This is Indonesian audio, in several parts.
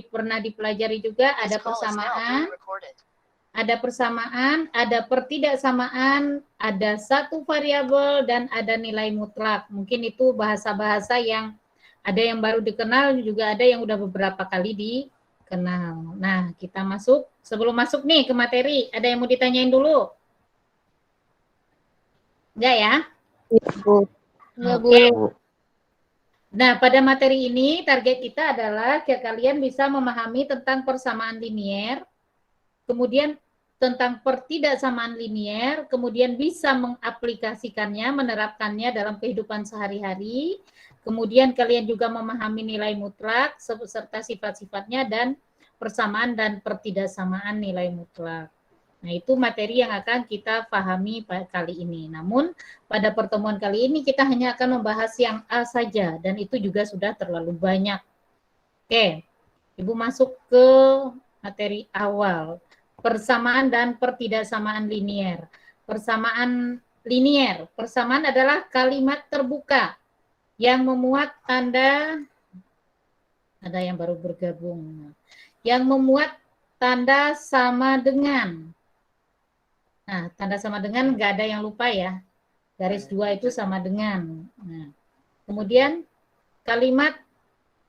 pernah dipelajari juga, ada persamaan, ada pertidaksamaan, ada satu variabel, dan ada nilai mutlak. Mungkin itu bahasa-bahasa yang ada yang baru dikenal, juga ada yang udah beberapa kali dikenal. Nah, kita masuk. Sebelum masuk nih ke materi, ada yang mau ditanyain dulu? Enggak ya? Enggak, Bu. Oke. Nah, pada materi ini target kita adalah kalian bisa memahami tentang persamaan linier, kemudian tentang pertidaksamaan linier, kemudian bisa mengaplikasikannya, menerapkannya dalam kehidupan sehari-hari, kemudian kalian juga memahami nilai mutlak serta sifat-sifatnya dan persamaan dan pertidaksamaan nilai mutlak. Nah, itu materi yang akan kita pahami kali ini. Namun, pada pertemuan kali ini kita hanya akan membahas yang A saja, dan itu juga sudah terlalu banyak. Oke, Ibu masuk ke materi awal. Persamaan dan pertidaksamaan linier. Persamaan linier. Persamaan adalah kalimat terbuka yang memuat tanda, ada yang baru bergabung, yang memuat tanda sama dengan. Nah, tanda sama dengan nggak ada yang lupa ya. Garis 2 itu sama dengan. Nah, kemudian kalimat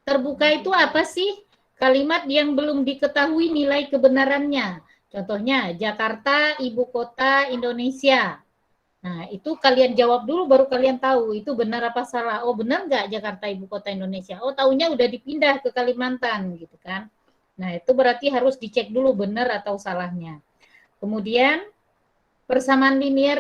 terbuka itu apa sih? Kalimat yang belum diketahui nilai kebenarannya. Contohnya, Jakarta, ibu kota Indonesia. Nah, itu kalian jawab dulu baru kalian tahu itu benar apa salah. Oh, benar nggak Jakarta ibu kota Indonesia? Oh, taunya udah dipindah ke Kalimantan gitu kan. Nah, itu berarti harus dicek dulu benar atau salahnya. Kemudian persamaan linier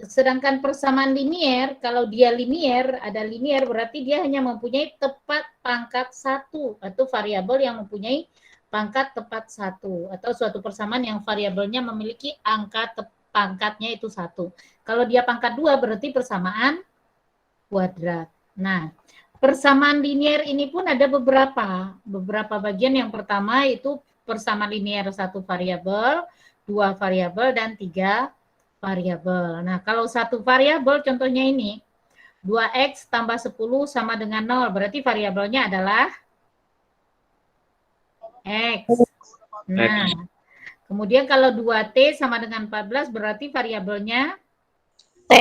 sedangkan persamaan linier, kalau dia linier, ada linier berarti dia hanya mempunyai tepat pangkat 1 atau variabel yang mempunyai pangkat tepat 1 atau suatu persamaan yang variabelnya memiliki angka pangkatnya itu 1. Kalau dia pangkat 2 berarti persamaan kuadrat. Nah, persamaan linier ini pun ada beberapa bagian. Yang pertama itu persamaan linier 1 variabel, 2 variabel, dan 3 variabel. Nah, kalau 1 variabel contohnya ini 2x tambah 10 sama dengan 0, berarti variabelnya adalah x. Nah, kemudian kalau 2t sama dengan 14 berarti variabelnya T.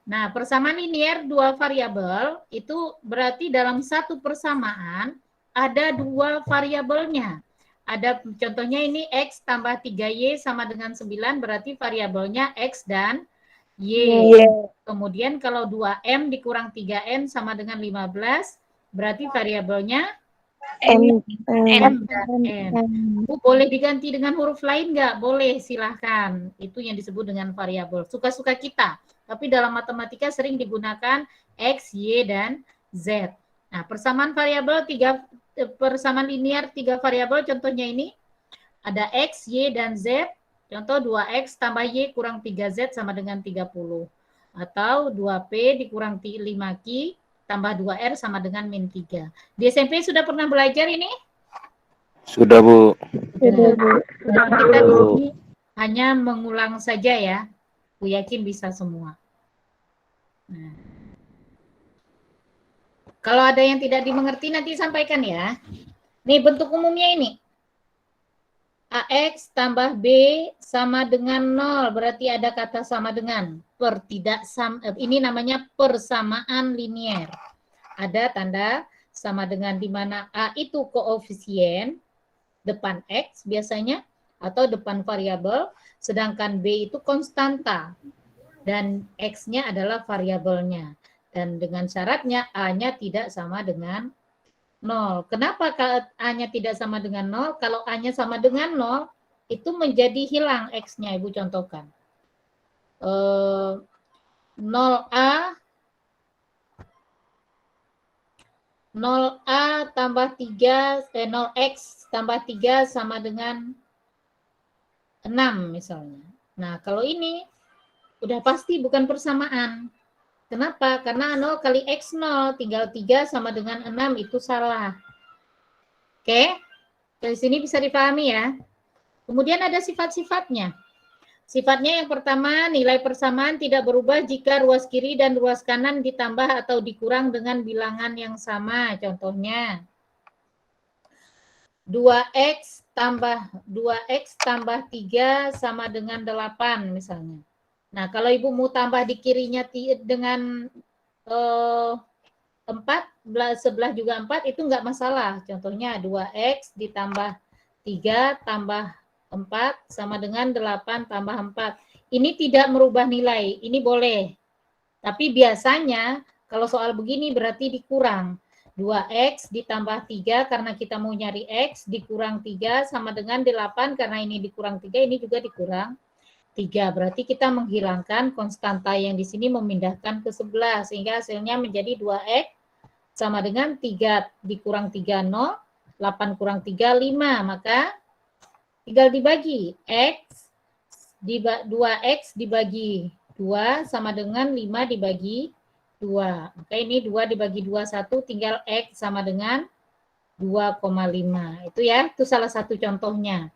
Nah, persamaan linier 2 variabel itu berarti dalam satu persamaan ada 2 variabelnya. Ada contohnya ini x tambah 3y sama dengan 9 berarti variabelnya x dan y. Kemudian kalau 2m dikurang 3n sama dengan 15 berarti variabelnya M m dan n. Boleh diganti dengan huruf lain nggak? Boleh, silahkan. Itu yang disebut dengan variabel. Suka-suka kita. Tapi dalam matematika sering digunakan x, y, dan z. Nah, persamaan variabel persamaan linear 3 variabel contohnya ini ada x, y, dan z. Contoh 2x tambah y kurang 3z sama dengan 30. Atau 2p dikurang 5q tambah 2r sama dengan min 3. Di SMP sudah pernah belajar ini? Sudah, Bu. Sudah, Bu. Kita di sini hanya mengulang saja ya. Aku yakin bisa semua. Nah. Kalau ada yang tidak dimengerti nanti sampaikan ya. Nih bentuk umumnya ini. AX tambah B sama dengan 0. Berarti ada kata sama dengan. Ini namanya persamaan linier. Ada tanda sama dengan di mana A itu koefisien depan X biasanya atau depan variabel, sedangkan B itu konstanta dan X-nya adalah variabelnya. Dan dengan syaratnya A-nya tidak sama dengan 0. Kenapa A-nya tidak sama dengan 0? Kalau A-nya sama dengan 0, itu menjadi hilang X-nya, Ibu contohkan. 0A 0A tambah 3, 0X tambah 3 sama dengan 6 misalnya. Nah, kalau ini udah pasti bukan persamaan. Kenapa? Karena 0 kali X 0, tinggal 3 sama dengan 6, itu salah. Oke? Dari sini bisa dipahami ya. Kemudian ada sifat-sifatnya. Sifatnya yang pertama, nilai persamaan tidak berubah jika ruas kiri dan ruas kanan ditambah atau dikurang dengan bilangan yang sama. Contohnya, 2x tambah 3 sama dengan 8 misalnya. Nah, kalau Ibu mau tambah di kirinya dengan 4, sebelah juga 4, itu enggak masalah. Contohnya 2x ditambah 3 tambah 4 sama dengan 8 tambah 4. Ini tidak merubah nilai, ini boleh. Tapi biasanya kalau soal begini berarti dikurang. 2x ditambah 3 karena kita mau nyari x, dikurang 3 sama dengan 8 karena ini dikurang 3, ini juga dikurang 3. Berarti kita menghilangkan konstanta yang di sini memindahkan ke sebelah sehingga hasilnya menjadi 2x sama dengan 3 dikurang 3, 0, 8 kurang 3, 5. Maka tinggal dibagi. 2x dibagi 2 sama dengan 5 dibagi 2. Maka ini 2 dibagi 2, 1, tinggal x sama dengan 2,5. Itu ya, itu salah satu contohnya.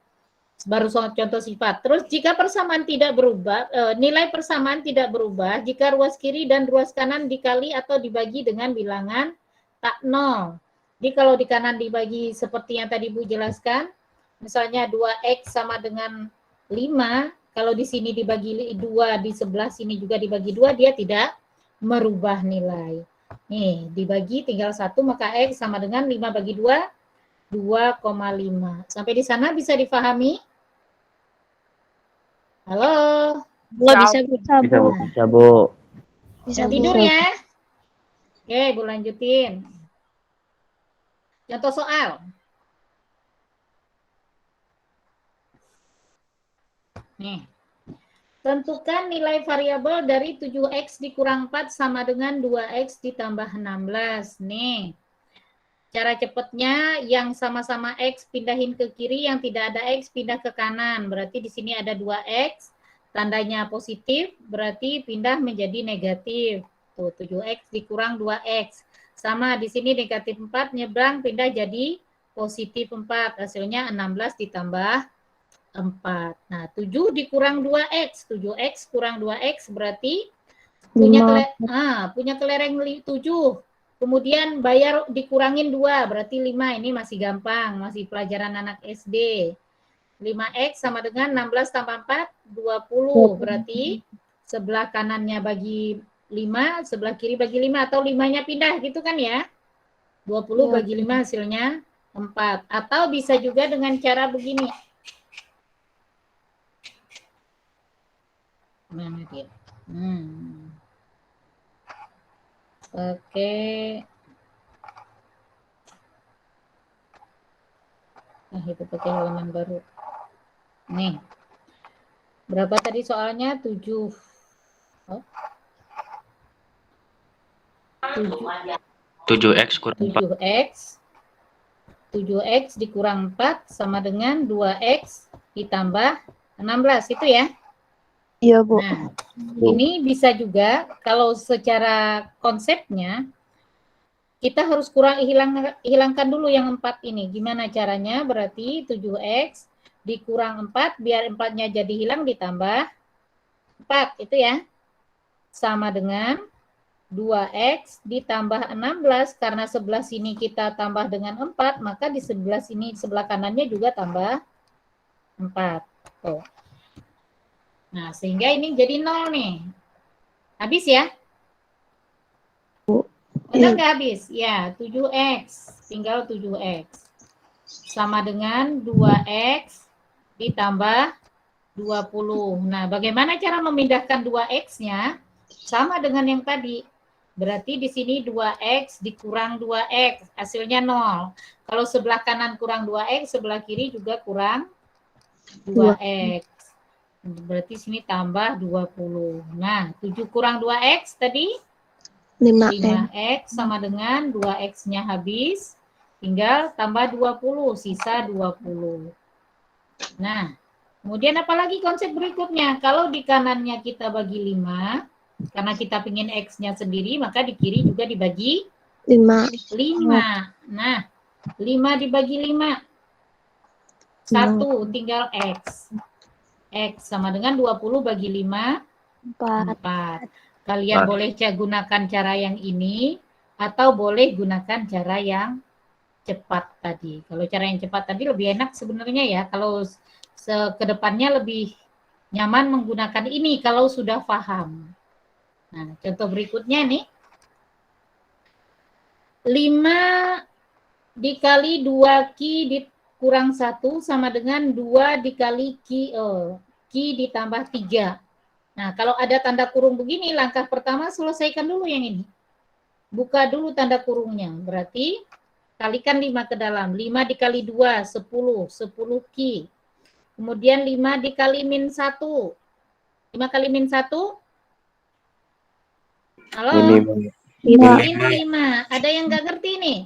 Baru contoh sifat. Terus jika persamaan tidak berubah, nilai persamaan tidak berubah jika ruas kiri dan ruas kanan dikali atau dibagi dengan bilangan tak 0. Jadi kalau di kanan dibagi seperti yang tadi Bu jelaskan, misalnya 2x sama dengan 5, kalau di sini dibagi 2, di sebelah sini juga dibagi 2, dia tidak merubah nilai. Nih, dibagi tinggal 1, maka x sama dengan 5 bagi 2, 2,5. Sampai di sana bisa difahami? Halo? Bisa, Bu. Bisa, Bu. Bisa, Bu. Bisa, Jangan Bu. tidur ya. Oke, Bu lanjutin. Contoh soal. Nih. Tentukan nilai variabel dari 7x dikurang 4 sama dengan 2x ditambah 16. Nih. Cara cepatnya yang sama-sama x pindahin ke kiri, yang tidak ada x pindah ke kanan. Berarti di sini ada 2x, tandanya positif, berarti pindah menjadi negatif. Tuh, 7x dikurang 2x. Sama di sini negatif 4 nyebrang pindah jadi positif 4. Hasilnya 16 ditambah 4. Nah, 7 dikurang 2x. 7x kurang 2x berarti punya kelereng 7. Kemudian bayar dikurangin 2, berarti 5. Ini masih gampang, masih pelajaran anak SD. 5x sama dengan 16 tambah 4, 20. Berarti sebelah kanannya bagi 5, sebelah kiri bagi 5, atau 5-nya pindah gitu kan ya. 20 bagi 5 hasilnya 4. Atau bisa juga dengan cara begini. Mana dia? Oke. Nah, itu pakai halaman baru. Nih. Berapa tadi soalnya? 7. Oh. 7x kurang 4. 7x dikurang 4 sama dengan 2x ditambah 16. Itu ya? Iya, Bu. Nah, ini bisa juga kalau secara konsepnya kita harus hilangkan dulu yang 4 ini. Gimana caranya? Berarti 7x dikurang 4, biar 4-nya jadi hilang ditambah 4. Itu ya. Sama dengan 2x ditambah 16. Karena sebelah sini kita tambah dengan 4, maka di sebelah sini, sebelah kanannya juga tambah 4. Tuh. Nah, sehingga ini jadi 0 nih. Habis ya? Benar nggak habis? Ya, 7x. Tinggal 7x. Sama dengan 2x ditambah 20. Nah, bagaimana cara memindahkan 2x-nya? Sama dengan yang tadi. Berarti di sini 2x dikurang 2x. Hasilnya 0. Kalau sebelah kanan kurang 2x, sebelah kiri juga kurang 2x. Berarti sini tambah 20. Nah, 7 kurang 2x tadi? 5x sama dengan 2x-nya habis. Tinggal tambah 20, sisa 20. Nah, kemudian apalagi konsep berikutnya? Kalau di kanannya kita bagi 5, karena kita ingin x-nya sendiri, maka di kiri juga dibagi 5. Nah, 5 dibagi 5. 1, tinggal x. X sama dengan 20 bagi 5, 4. Kalian boleh gunakan cara yang ini, atau boleh gunakan cara yang cepat tadi. Kalau cara yang cepat tadi lebih enak sebenarnya ya, kalau kedepannya lebih nyaman menggunakan ini kalau sudah paham. Nah, contoh berikutnya nih. 5 dikali 2 Q dikurang 1 sama dengan 2 dikali Q ditambah 3. Nah, kalau ada tanda kurung begini, langkah pertama selesaikan dulu yang ini. Buka dulu tanda kurungnya. Berarti kalikan 5 ke dalam. 5 dikali 2, 10. 10 Q. Kemudian 5 dikali min 1. 5 kali min 1? Halo? Min 5. Ada yang nggak ngerti nih?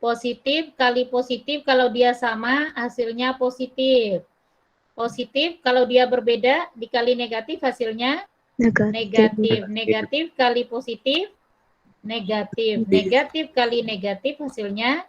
Positif kali positif, kalau dia sama, hasilnya positif. Positif, kalau dia berbeda, dikali negatif, hasilnya negatif. Negatif kali positif, negatif. Negatif kali negatif, hasilnya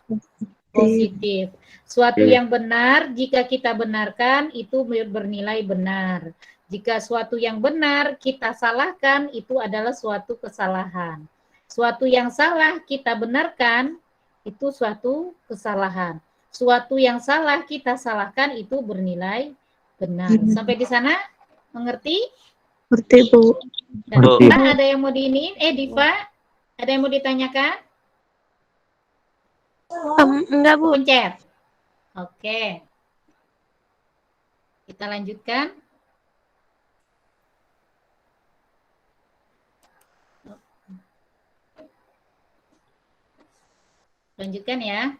positif. Suatu yang benar, jika kita benarkan, itu bernilai benar. Jika suatu yang benar, kita salahkan, itu adalah suatu kesalahan. Suatu yang salah, kita benarkan, itu suatu kesalahan. Suatu yang salah, kita salahkan, itu bernilai benar. Sampai di sana, mengerti? Ngerti, Bu. Dan Diva, ada yang mau diiniin? Diva, ada yang mau ditanyakan? Enggak, Bu. Pencet. Oke. Kita lanjutkan. Lanjutkan ya.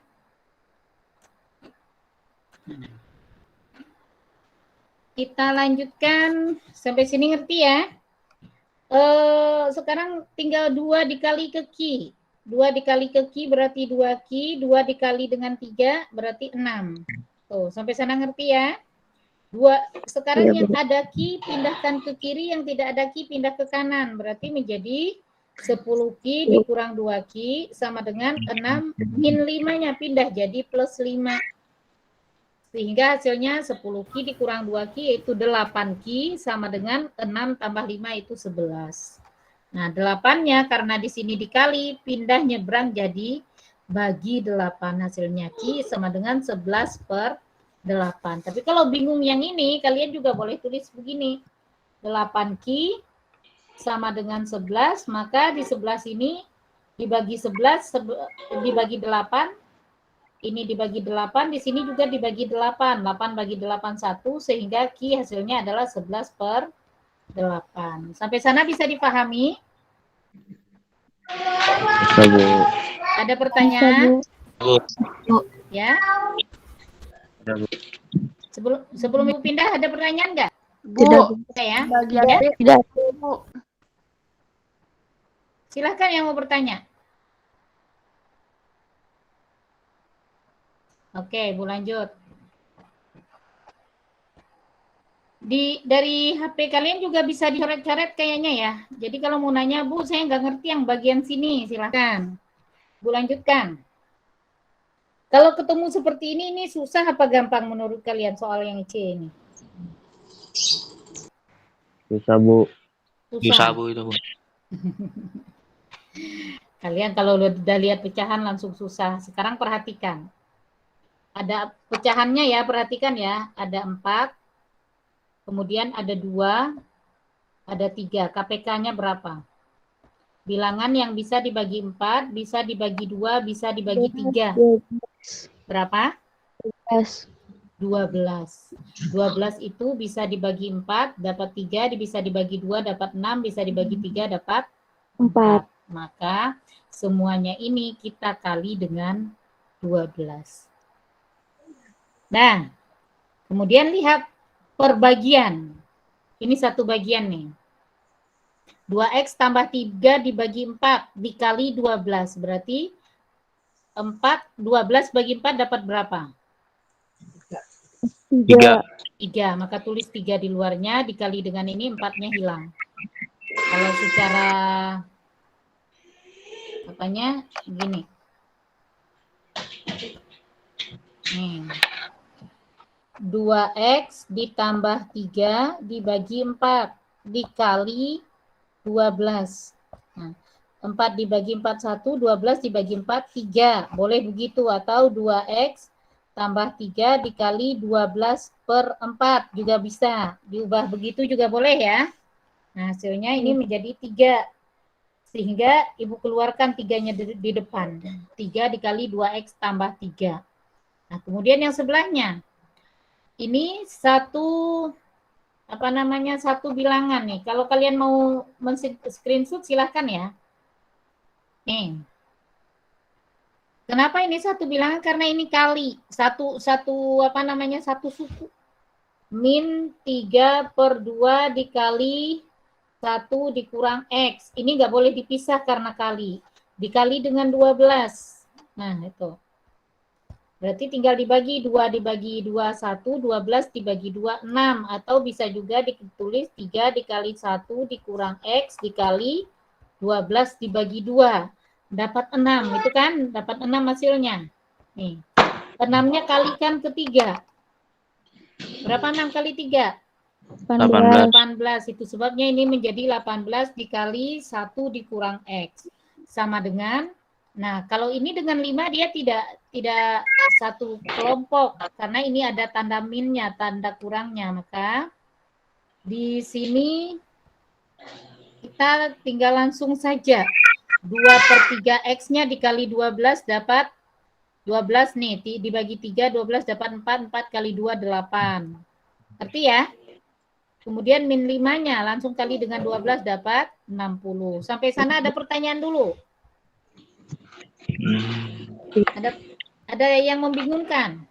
Kita lanjutkan sampai sini ngerti ya? Sekarang tinggal 2 dikali ke Q. 2 dikali ke Q berarti 2 Q, 2 dikali dengan 3 berarti 6. Tuh, sampai sana ngerti ya? Sekarang yang ada Q pindahkan ke kiri, yang tidak ada Q pindah ke kanan. Berarti menjadi 10 Q dikurang 2 Q sama dengan 6 min 5-nya pindah jadi plus 5. Sehingga hasilnya 10 Q dikurang 2 Q yaitu 8 Q sama dengan 6 tambah 5 itu 11. Nah, 8-nya karena di sini dikali, pindah nyebrang jadi bagi 8. Hasilnya Q sama dengan 11 per 8. Tapi kalau bingung yang ini, kalian juga boleh tulis begini. 8 Q sama dengan 11, maka di 11 ini dibagi 11, dibagi 8, ini dibagi 8, di sini juga dibagi 8. 8 bagi 8, 1, sehingga Q hasilnya adalah 11 per 8. Sampai sana bisa dipahami? Bisa, Bu. Ada pertanyaan? Bu. Ya. Ada, Bu. Sebelum Ibu pindah, ada pertanyaan nggak? Tidak. Tidak ya? Bagian Ya? B. Tidak. Bu. Silahkan yang mau bertanya. Oke, Bu lanjut. Dari HP kalian juga bisa dicoret-coret kayaknya ya. Jadi kalau mau nanya, Bu, saya nggak ngerti yang bagian sini, silahkan. Bu lanjutkan. Kalau ketemu seperti ini susah apa gampang menurut kalian soal yang C ini? Susah, Bu. Susah. Bu, itu, Bu. Kalian kalau udah lihat pecahan langsung susah. Sekarang perhatikan. Ada pecahannya ya, perhatikan ya. Ada 4, kemudian ada 2, ada 3. KPK-nya berapa? Bilangan yang bisa dibagi 4, bisa dibagi 2, bisa dibagi 3. Berapa? 12. 12 itu bisa dibagi 4, dapat 3, bisa dibagi 2, dapat 6, bisa dibagi 3, dapat 4. Maka semuanya ini kita kali dengan 12. Nah, kemudian lihat perbagian. Ini satu bagian nih. 2X tambah 3 dibagi 4 dikali 12. Berarti 12 bagi 4 dapat berapa? 3. 3. Maka tulis 3 di luarnya, dikali dengan ini 4-nya hilang. Kalau secara apanya gini. Nih. 2X ditambah 3 dibagi 4 dikali 12. Nah, 4 dibagi 4, 1, 12 dibagi 4, 3. Boleh begitu, atau 2X tambah 3 dikali 12 per 4 juga bisa. Diubah begitu juga boleh ya. Nah, hasilnya ini menjadi 3. Sehingga Ibu keluarkan 3-nya di depan. 3 dikali 2X tambah 3. Nah, kemudian yang sebelahnya. Ini satu bilangan nih. Kalau kalian mau screenshot silahkan ya. Nih. Kenapa ini satu bilangan? Karena ini kali satu suku. Min 3 per 2 dikali 1 dikurang X. Ini nggak boleh dipisah karena kali. Dikali dengan 12. Nah, itu. Berarti tinggal dibagi 2 dibagi 2, 1, 12 dibagi 2, 6. Atau bisa juga ditulis 3 dikali 1 dikurang X dikali 12 dibagi 2. Dapat 6, itu kan? Dapat 6 hasilnya. Nih, 6-nya kalikan ke 3. Berapa 6 kali 3? 18. Itu sebabnya ini menjadi 18 dikali 1 dikurang X. Sama dengan, nah kalau ini dengan 5 dia tidak satu kelompok. Karena ini ada tanda minnya, tanda kurangnya. Maka di sini kita tinggal langsung saja. 2 per 3X-nya dikali 12 dapat 12 nih. Dibagi 3, 12 dapat 4. 4 kali 2, 8. Ngerti ya? Kemudian min 5-nya langsung kali dengan 12 dapat 60. Sampai sana ada pertanyaan dulu? Ada yang membingungkan?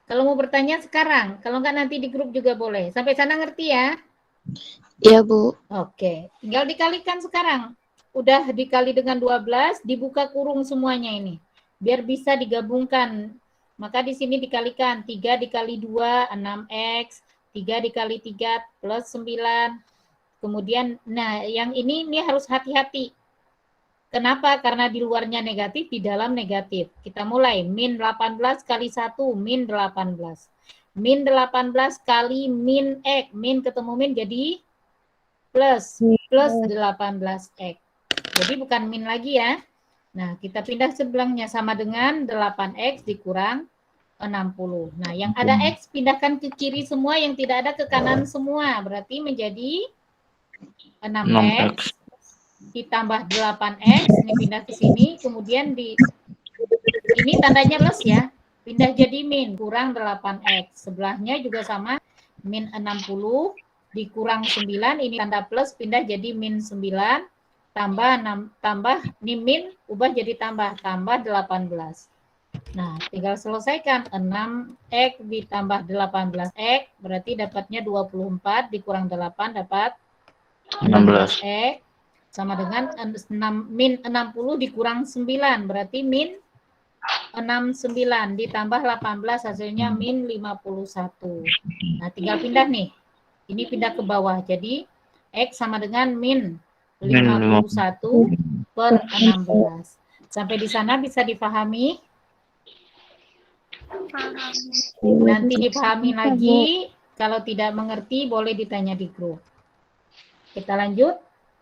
Kalau mau bertanya sekarang, kalau enggak nanti di grup juga boleh. Sampai sana ngerti ya? Iya, Bu. Oke, tinggal dikalikan sekarang. Udah dikali dengan 12, dibuka kurung semuanya ini. Biar bisa digabungkan. Maka di sini dikalikan 3 dikali 2, 6X, 3 dikali 3 plus 9. Kemudian, nah yang ini harus hati-hati. Kenapa? Karena di luarnya negatif, di dalam negatif. Kita mulai, min 18 kali 1, min 18. Min 18 kali min X, min ketemu min jadi plus 18X. Jadi bukan min lagi ya. Nah, kita pindah sebelahnya sama dengan 8X dikurang 60. Nah, yang ada X pindahkan ke kiri semua, yang tidak ada ke kanan semua. Berarti menjadi 6X ditambah 8X. Ini pindah ke sini. Kemudian ini tandanya plus ya. Pindah jadi min, kurang 8X. Sebelahnya juga sama, min 60 dikurang 9. Ini tanda plus, pindah jadi min 9. Tambah ini min, ubah jadi tambah 18. Nah, tinggal selesaikan. 6X ditambah 18X, berarti dapatnya 24, dikurang 8, dapat 16X. Sama dengan min 60 dikurang 9, berarti min 69, ditambah 18, hasilnya min 51. Nah, tinggal pindah nih. Ini pindah ke bawah, jadi X sama dengan min 51 per 16. Sampai di sana bisa dipahami? Nanti dipahami lagi. Kalau tidak mengerti, boleh ditanya di grup. Kita lanjut.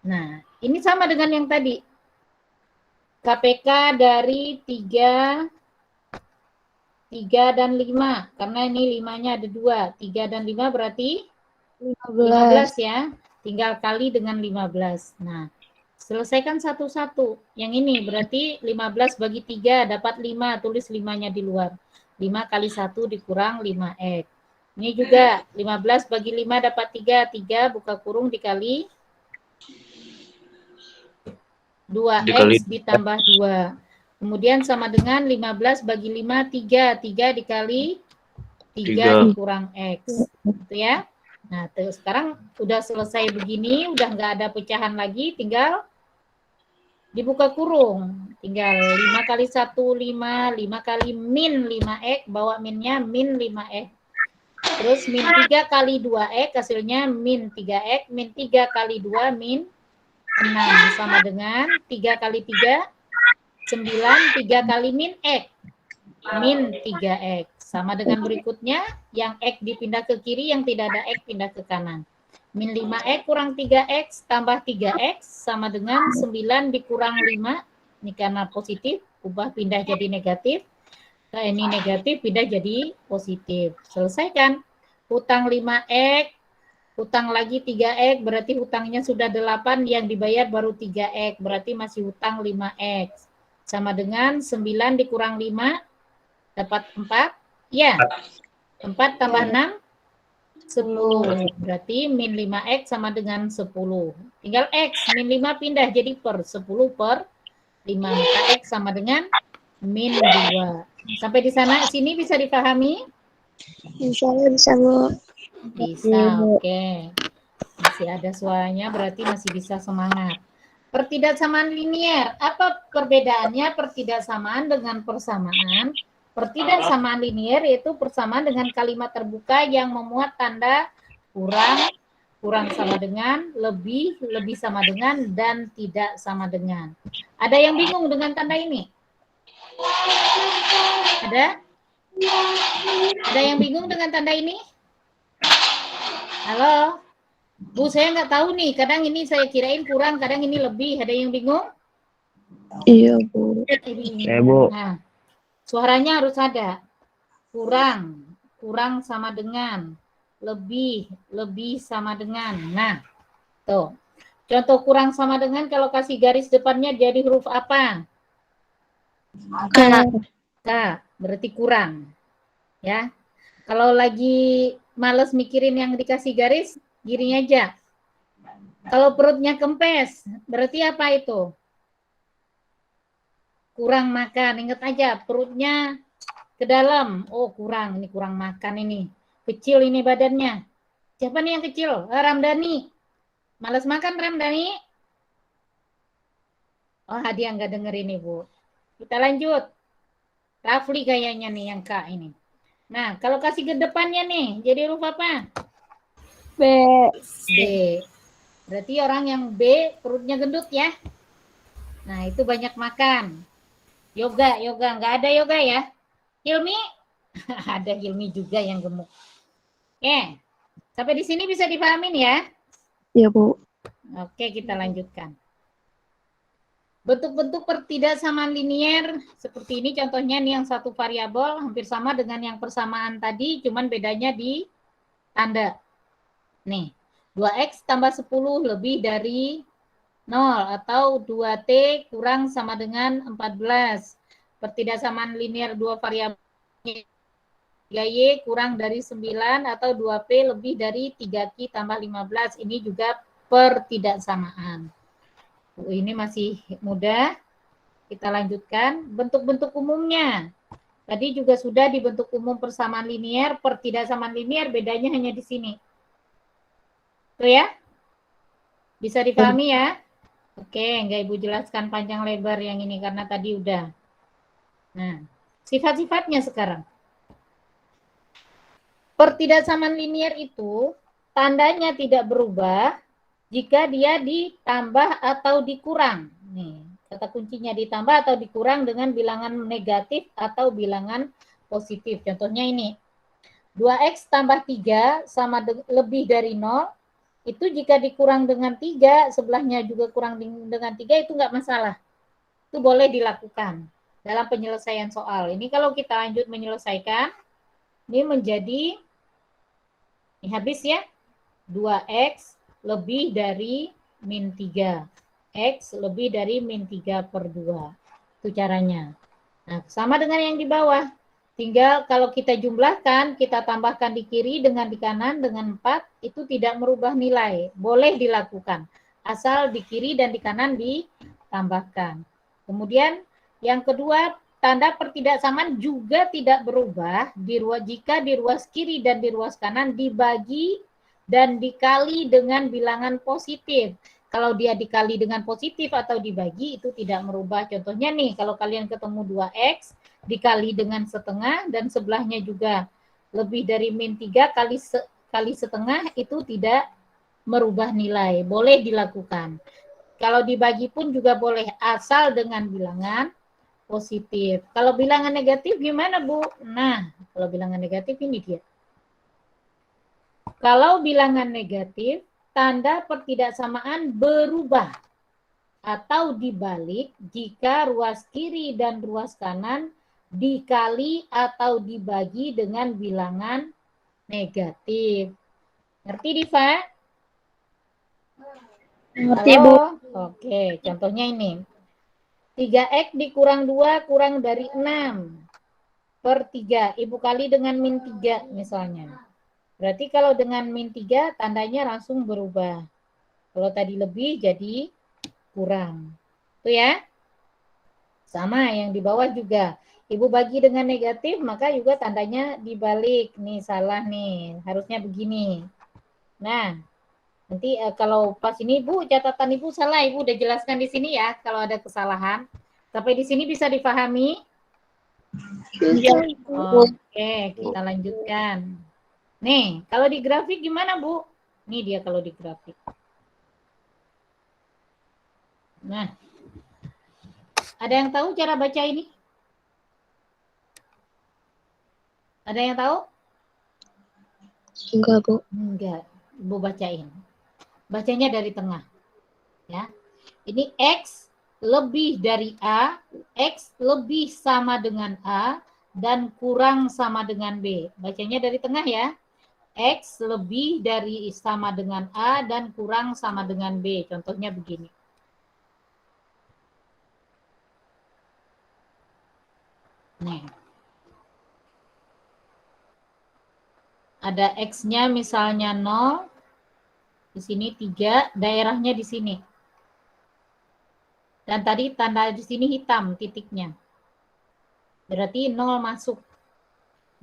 Nah, ini sama dengan yang tadi. KPK dari 3 dan 5. Karena ini 5-nya ada 2. 3 dan 5 berarti 15 ya. Tinggal kali dengan 15. Nah, selesaikan satu-satu. Yang ini berarti 15 bagi 3 dapat 5. Tulis 5-nya di luar. 5 kali 1 dikurang 5X. Ini juga 15 bagi 5 dapat 3. 3 buka kurung dikali 2X ditambah 2. Kemudian sama dengan 15 bagi 5, 3. 3 dikali 3 dikurang X. Gitu ya. Nah, sekarang udah selesai begini, udah nggak ada pecahan lagi, tinggal dibuka kurung. Tinggal 5 kali 1, 5. 5 kali min 5X, bawa minnya min 5X. Terus min 3 kali 2X, hasilnya min 3X. Min 3 kali 2, min 6. Sama dengan 3 kali 3, 9. 3 kali min X. Min 3X. Sama dengan berikutnya, yang X dipindah ke kiri, yang tidak ada X pindah ke kanan. Min 5X kurang 3X tambah 3X sama dengan 9 dikurang 5. Ini karena positif, ubah pindah jadi negatif. Nah, ini negatif, pindah jadi positif. Selesaikan. Hutang 5X, hutang lagi 3X, berarti hutangnya sudah 8, yang dibayar baru 3X, berarti masih hutang 5X. Sama dengan 9 dikurang 5, dapat 4. Ya, 4 tambah 6, 10. Berarti min 5X sama dengan 10. Tinggal X, min 5 pindah jadi per. 10 per 5. Maka X sama dengan min 2. Sampai di sana, sini bisa dipahami? Insya Allah bisa, Bu. Bisa, oke. Masih ada suaranya, berarti masih bisa semangat. Pertidaksamaan linier. Apa perbedaannya pertidaksamaan dengan persamaan? Pertidaksamaan linier yaitu persamaan dengan kalimat terbuka yang memuat tanda kurang, kurang sama dengan, lebih, lebih sama dengan, dan tidak sama dengan. Ada yang bingung dengan tanda ini? Ada? Ada yang bingung dengan tanda ini? Halo? Bu, saya nggak tahu nih. Kadang ini saya kirain kurang, kadang ini lebih. Ada yang bingung? Iya, Bu. Ya, Bu. Nah, suaranya harus ada. Kurang, kurang sama dengan. Lebih, lebih sama dengan. Nah, tuh. Contoh kurang sama dengan kalau kasih garis depannya jadi huruf apa? K. K, berarti kurang. Ya. Kalau lagi males mikirin yang dikasih garis, gini aja. Kalau perutnya kempes, berarti apa itu? Kurang makan. Ingat aja, perutnya ke dalam. Oh, kurang. Ini kurang makan ini. Kecil ini badannya. Siapa nih yang kecil? Ramdhani. Males makan, Ramdhani? Oh, dia nggak denger ini, Bu. Kita lanjut. Rafli kayaknya nih yang K ini. Nah, kalau kasih ke depannya nih, jadi huruf apa? B. B. Berarti orang yang B perutnya gendut ya. Nah, itu banyak makan. Yoga, yoga. Nggak ada yoga ya? Hilmi? Ada Hilmi juga yang gemuk. Oke. Sampai di sini bisa dipahamin ya? Iya, Bu. Oke, kita lanjutkan. Bentuk-bentuk pertidaksamaan linier seperti ini contohnya nih yang satu variabel hampir sama dengan yang persamaan tadi, cuman bedanya di tanda. Nih, 2X tambah 10 lebih dari 0 atau 2T kurang sama dengan 14. Pertidaksamaan linier dua variabel 3Y kurang dari 9 atau 2P lebih dari 3Q tambah 15. Ini juga pertidaksamaan. Ini masih mudah. Kita lanjutkan. Bentuk-bentuk umumnya. Tadi juga sudah di bentuk umum persamaan linier, pertidaksamaan linier, bedanya hanya di sini. Tuh ya? Bisa dipahami ya? Oke, enggak Ibu jelaskan panjang lebar yang ini karena tadi udah. Nah, sifat-sifatnya sekarang. Pertidaksamaan linier itu tandanya tidak berubah jika dia ditambah atau dikurang. Nih, kata kuncinya ditambah atau dikurang dengan bilangan negatif atau bilangan positif. Contohnya ini. 2X tambah 3 sama lebih dari 0. Itu jika dikurang dengan 3, sebelahnya juga kurang dengan 3, itu enggak masalah. Itu boleh dilakukan dalam penyelesaian soal. Ini kalau kita lanjut menyelesaikan, ini menjadi, ini habis ya, 2X lebih dari min 3. X lebih dari min 3 per 2. Itu caranya. Nah, sama dengan yang di bawah. Tinggal kalau kita jumlahkan, kita tambahkan di kiri dengan di kanan dengan 4, itu tidak merubah nilai. Boleh dilakukan. Asal di kiri dan di kanan ditambahkan. Kemudian yang kedua, tanda pertidaksamaan juga tidak berubah jika di ruas kiri dan di ruas kanan dibagi dan dikali dengan bilangan positif. Kalau dia dikali dengan positif atau dibagi itu tidak merubah. Contohnya nih, kalau kalian ketemu 2X dikali dengan setengah dan sebelahnya juga lebih dari min 3 kali setengah itu tidak merubah nilai. Boleh dilakukan. Kalau dibagi pun juga boleh asal dengan bilangan positif. Kalau bilangan negatif gimana, Bu? Nah, kalau bilangan negatif ini dia. Kalau bilangan negatif, tanda pertidaksamaan berubah atau dibalik jika ruas kiri dan ruas kanan dikali atau dibagi dengan bilangan negatif. Ngerti, Diva? Ngerti, Halo? Bu. Oke, contohnya ini. 3x dikurang 2 kurang dari 6/3. Ibu kali dengan min 3 misalnya. Berarti kalau dengan min 3 tandanya langsung berubah. Kalau tadi lebih jadi kurang. Itu ya. Sama yang di bawah juga. Ibu bagi dengan negatif maka juga tandanya dibalik. Nih salah nih. Harusnya begini. Nah, nanti kalau pas ini Bu, catatan Ibu salah. Ibu udah jelaskan di sini ya kalau ada kesalahan. Sampai di sini bisa dipahami? Iya, Bu. Oke, kita lanjutkan. Nih, kalau di grafik gimana, Bu? Nih dia kalau di grafik. Nah, ada yang tahu cara baca ini? Ada yang tahu? Enggak, Bu. Enggak, Ibu bacain. Bacanya dari tengah. Ya. Ini X lebih dari A, X lebih sama dengan A, dan kurang sama dengan B. Bacanya dari tengah ya. X lebih dari sama dengan A dan kurang sama dengan B. Contohnya begini. Nih. Ada X-nya misalnya 0, di sini 3, daerahnya di sini. Dan tadi tanda di sini hitam titiknya. Berarti 0 masuk.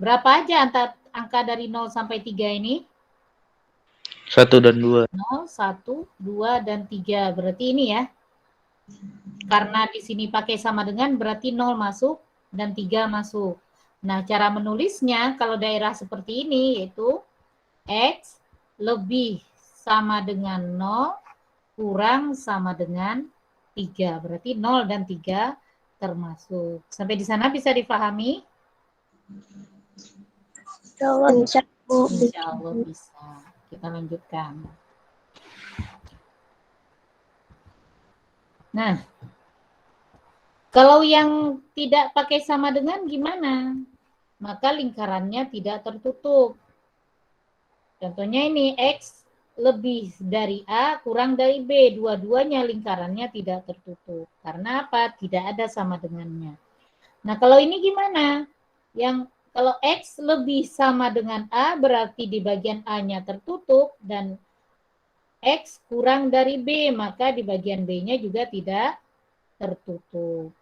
Berapa aja angka dari 0 sampai 3 ini? 1 dan 2. 0, 1, 2, dan 3. Berarti ini ya. Karena di sini pakai sama dengan berarti 0 masuk dan 3 masuk. Nah, cara menulisnya kalau daerah seperti ini yaitu X lebih sama dengan 0 kurang sama dengan 3. Berarti 0 dan 3 termasuk. Sampai di sana bisa dipahami? Insya Allah bisa, Bu. Insya Allah bisa. Kita lanjutkan. Nah, kalau yang tidak pakai sama dengan gimana? Maka lingkarannya tidak tertutup. Contohnya ini X lebih dari A kurang dari B. Dua-duanya lingkarannya tidak tertutup. Karena apa? Tidak ada sama dengannya. Nah, kalau ini gimana? Yang kalau X lebih sama dengan A berarti di bagian A-nya tertutup dan X kurang dari B, maka di bagian B-nya juga tidak tertutup.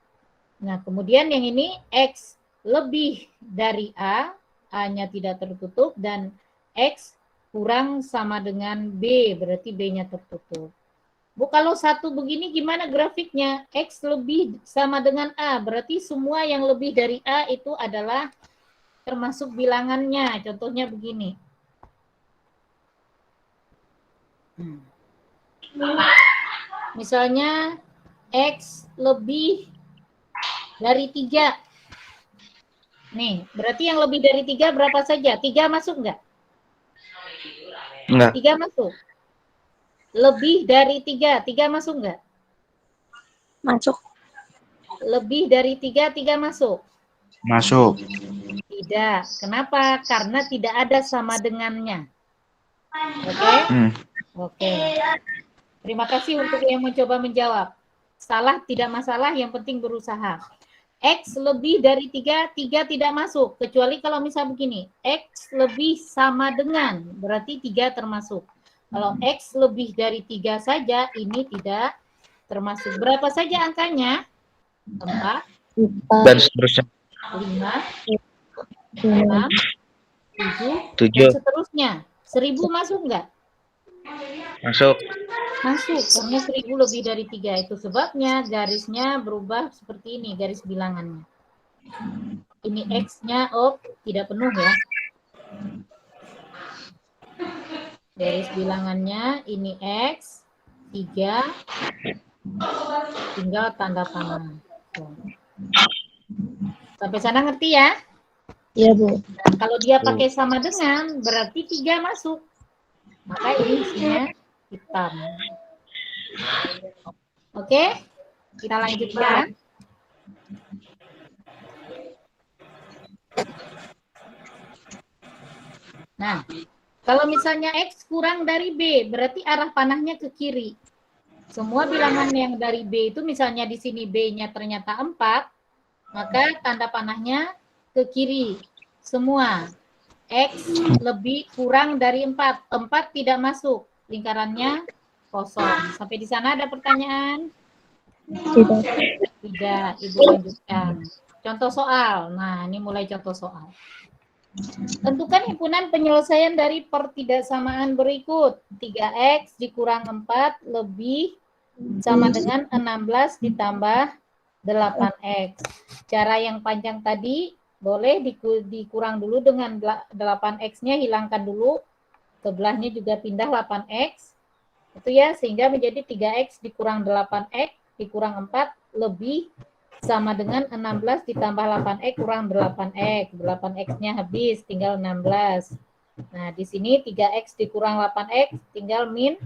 Nah, kemudian yang ini X lebih dari A, A-nya tidak tertutup, dan X kurang sama dengan B, berarti B-nya tertutup. Bu, kalau satu begini gimana grafiknya? X lebih sama dengan A, berarti semua yang lebih dari A itu adalah termasuk bilangannya. Contohnya begini. Misalnya X lebih dari 3. Nih, berarti yang lebih dari 3 berapa saja? 3 masuk nggak? Enggak. 3 masuk. Lebih dari 3, 3 masuk nggak? Masuk. Lebih dari 3, 3 masuk? Masuk. Tidak. Kenapa? Karena tidak ada sama dengannya. Oke? Oke. Terima kasih untuk yang mencoba menjawab. Salah tidak masalah, yang penting berusaha. X lebih dari 3, 3 tidak masuk. Kecuali kalau misal begini, X lebih sama dengan, berarti 3 termasuk. Kalau X lebih dari 3 saja, ini tidak termasuk. Berapa saja angkanya? 4, Dan seterusnya. 5, 6, 6, 7, 7. dan seterusnya. 1000 masuk nggak? Masuk. Masuk, karena 1000 lebih dari 3. Itu sebabnya garisnya berubah seperti ini, garis bilangannya. Ini X-nya, tidak penuh ya. Garis bilangannya, ini X, 3, tinggal tanda panah. Sampai sana ngerti ya? Iya, Bu. Dan kalau dia pakai sama dengan, berarti 3 masuk. Maka ini isinya hitam. Oke, kita lanjutkan. Nah, kalau misalnya X kurang dari B, berarti arah panahnya ke kiri. Semua bilangan yang dari B itu misalnya di sini B-nya ternyata 4, maka tanda panahnya ke kiri. Semua. X lebih kurang dari 4. 4 tidak masuk. Lingkarannya kosong. Sampai di sana ada pertanyaan? Tidak. Tidak. Ibu lanjutkan. Contoh soal. Nah, ini mulai contoh soal. Tentukan himpunan penyelesaian dari pertidaksamaan berikut. 3X dikurang 4 lebih sama dengan 16 ditambah 8X. Cara yang panjang tadi boleh dikurang dulu dengan 8X-nya, hilangkan dulu. Sebelahnya juga pindah 8X. Itu ya, sehingga menjadi 3X dikurang 8X dikurang 4 lebih sama dengan 16 ditambah 8X kurang 8X. 8X-nya habis, tinggal 16. Nah, di sini 3X dikurang 8X tinggal min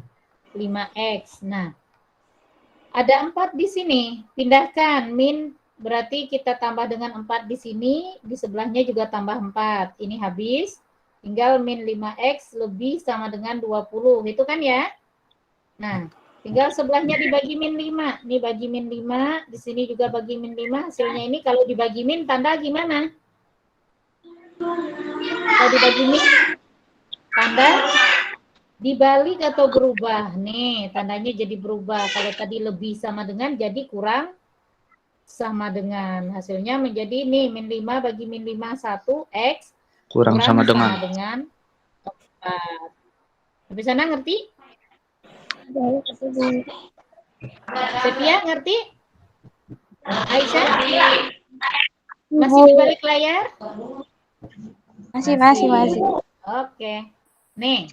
5X. Nah, ada 4 di sini. Pindahkan min, berarti kita tambah dengan 4 di sini, di sebelahnya juga tambah 4. Ini habis, tinggal min 5X lebih sama dengan 20. Itu kan ya? Nah, tinggal sebelahnya dibagi min 5. Ini bagi min 5, di sini juga bagi min 5. Hasilnya ini kalau dibagi min, tanda gimana? Kalau dibagi min, tanda dibalik atau berubah? Nih, tandanya jadi berubah. Kalau tadi lebih sama dengan, jadi kurang sama dengan. Hasilnya menjadi nih, min 5 bagi min 5, 1, X Kurang sama dengan. 4. Sampai sana ngerti? Setia ngerti? Aisyah? Masih di balik layar? Masih. Oke. Nih,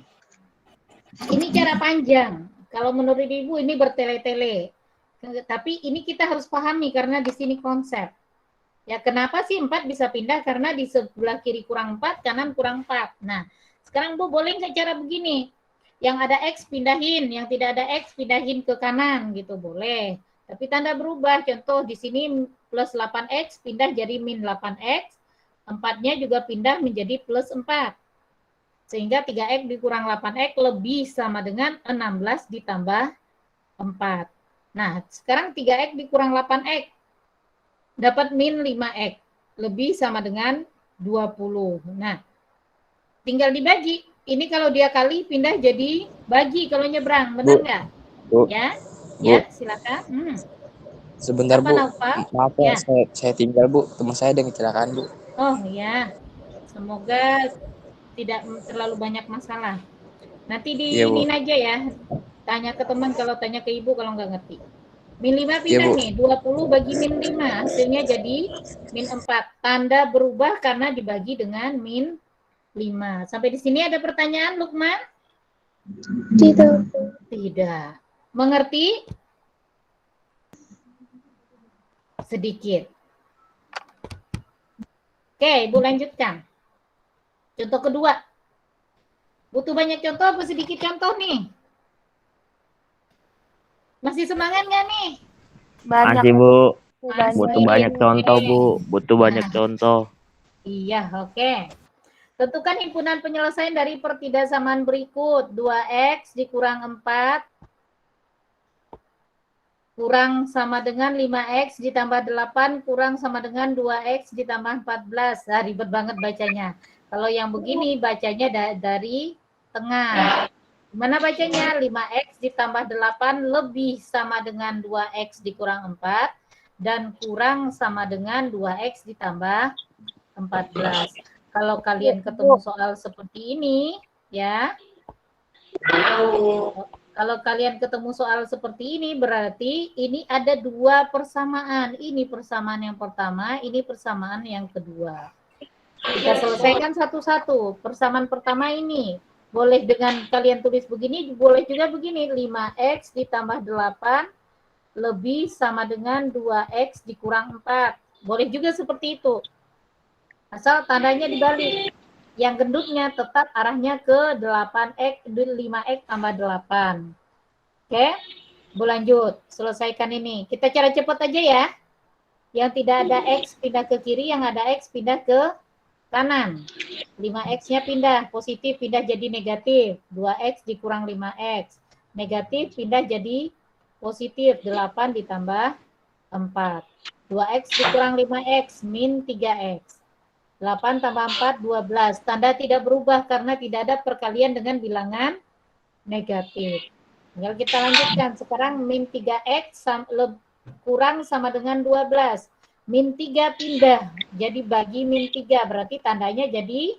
ini cara panjang. Kalau menurut Ibu ini bertele-tele. Tapi ini kita harus pahami karena di sini konsep. Ya, kenapa sih 4 bisa pindah? Karena di sebelah kiri kurang 4, kanan kurang 4. Nah, sekarang Bu boleh nggak cara begini? Yang ada X pindahin, yang tidak ada X pindahin ke kanan gitu, boleh. Tapi tanda berubah, contoh di sini plus 8X pindah jadi min 8X, 4-nya juga pindah menjadi plus 4. Sehingga 3X dikurang 8X lebih sama dengan 16 ditambah 4. Nah, sekarang 3X dikurang 8X dapat min 5X lebih sama dengan 20. Nah, tinggal dibagi. Ini kalau dia kali pindah jadi bagi kalau nyebrang, benar nggak? Ya, Bu. Ya, silakan. Sebentar Apa, Bu, Naufal? maaf ya, Ya. saya tinggal Bu, teman saya ada kecelakaan Bu. Oh ya, semoga tidak terlalu banyak masalah. Nanti Iya, Bu. diinin aja ya, tanya ke teman kalau tanya ke Ibu kalau nggak ngerti. Min 5 Iya, pindah Bu. nih, 20 bagi min 5, hasilnya jadi min 4. Tanda berubah karena dibagi dengan min 5. Sampai di sini ada pertanyaan, Lukman? Tidak. Tidak. Mengerti? Sedikit. Oke, Ibu lanjutkan. Contoh kedua. Butuh banyak contoh apa sedikit contoh nih? Masih semangat nggak nih? Masih Bu, Masih. butuh banyak contoh Bu, butuh banyak contoh. Iya, oke. Tentukan himpunan penyelesaian dari pertidaksamaan berikut. 2X dikurang 4 kurang sama dengan 5X ditambah 8 kurang sama dengan 2X ditambah 14. Nah, ribet banget bacanya. Kalau yang begini bacanya dari tengah. Gimana bacanya? 5X ditambah 8 lebih sama dengan 2X dikurang 4 dan kurang sama dengan 2X ditambah 14. Kalau kalian ketemu soal seperti ini, ya. Kalau kalian ketemu soal seperti ini, berarti ini ada dua persamaan. Ini persamaan yang pertama, ini persamaan yang kedua. Kita selesaikan satu-satu. Persamaan pertama ini, boleh dengan kalian tulis begini, boleh juga begini. 5X ditambah 8 lebih sama dengan 2X dikurang 4. Boleh juga seperti itu. Asal tandanya dibalik. Yang gendutnya tetap arahnya ke 8X, 5X tambah 8. Oke, Bu lanjut. Selesaikan ini. Kita cara cepat aja ya. Yang tidak ada X pindah ke kiri, yang ada X pindah ke kanan. 5X-nya pindah, positif pindah jadi negatif. 2X dikurang 5X. Negatif pindah jadi positif, 8 ditambah 4. 2X dikurang 5X, min 3X. 8 tambah 4, 12. Tanda tidak berubah karena tidak ada perkalian dengan bilangan negatif. Tinggal kita lanjutkan. Sekarang min 3X kurang sama dengan 12. Min 3 pindah, jadi bagi min 3, berarti tandanya jadi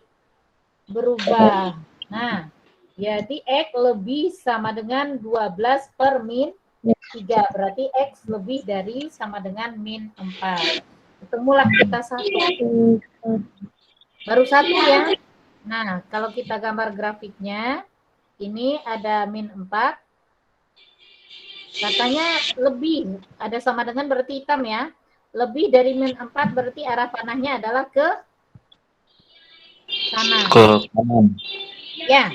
berubah. Nah, jadi X lebih sama dengan 12 per min 3, berarti X lebih dari sama dengan min 4. Ketemulah kita satu. Baru satu ya. Nah, kalau kita gambar grafiknya, ini ada min 4. Katanya lebih, ada sama dengan berarti hitam ya. Lebih dari min 4 berarti arah panahnya adalah ke kanan. Ke kanan. Ya,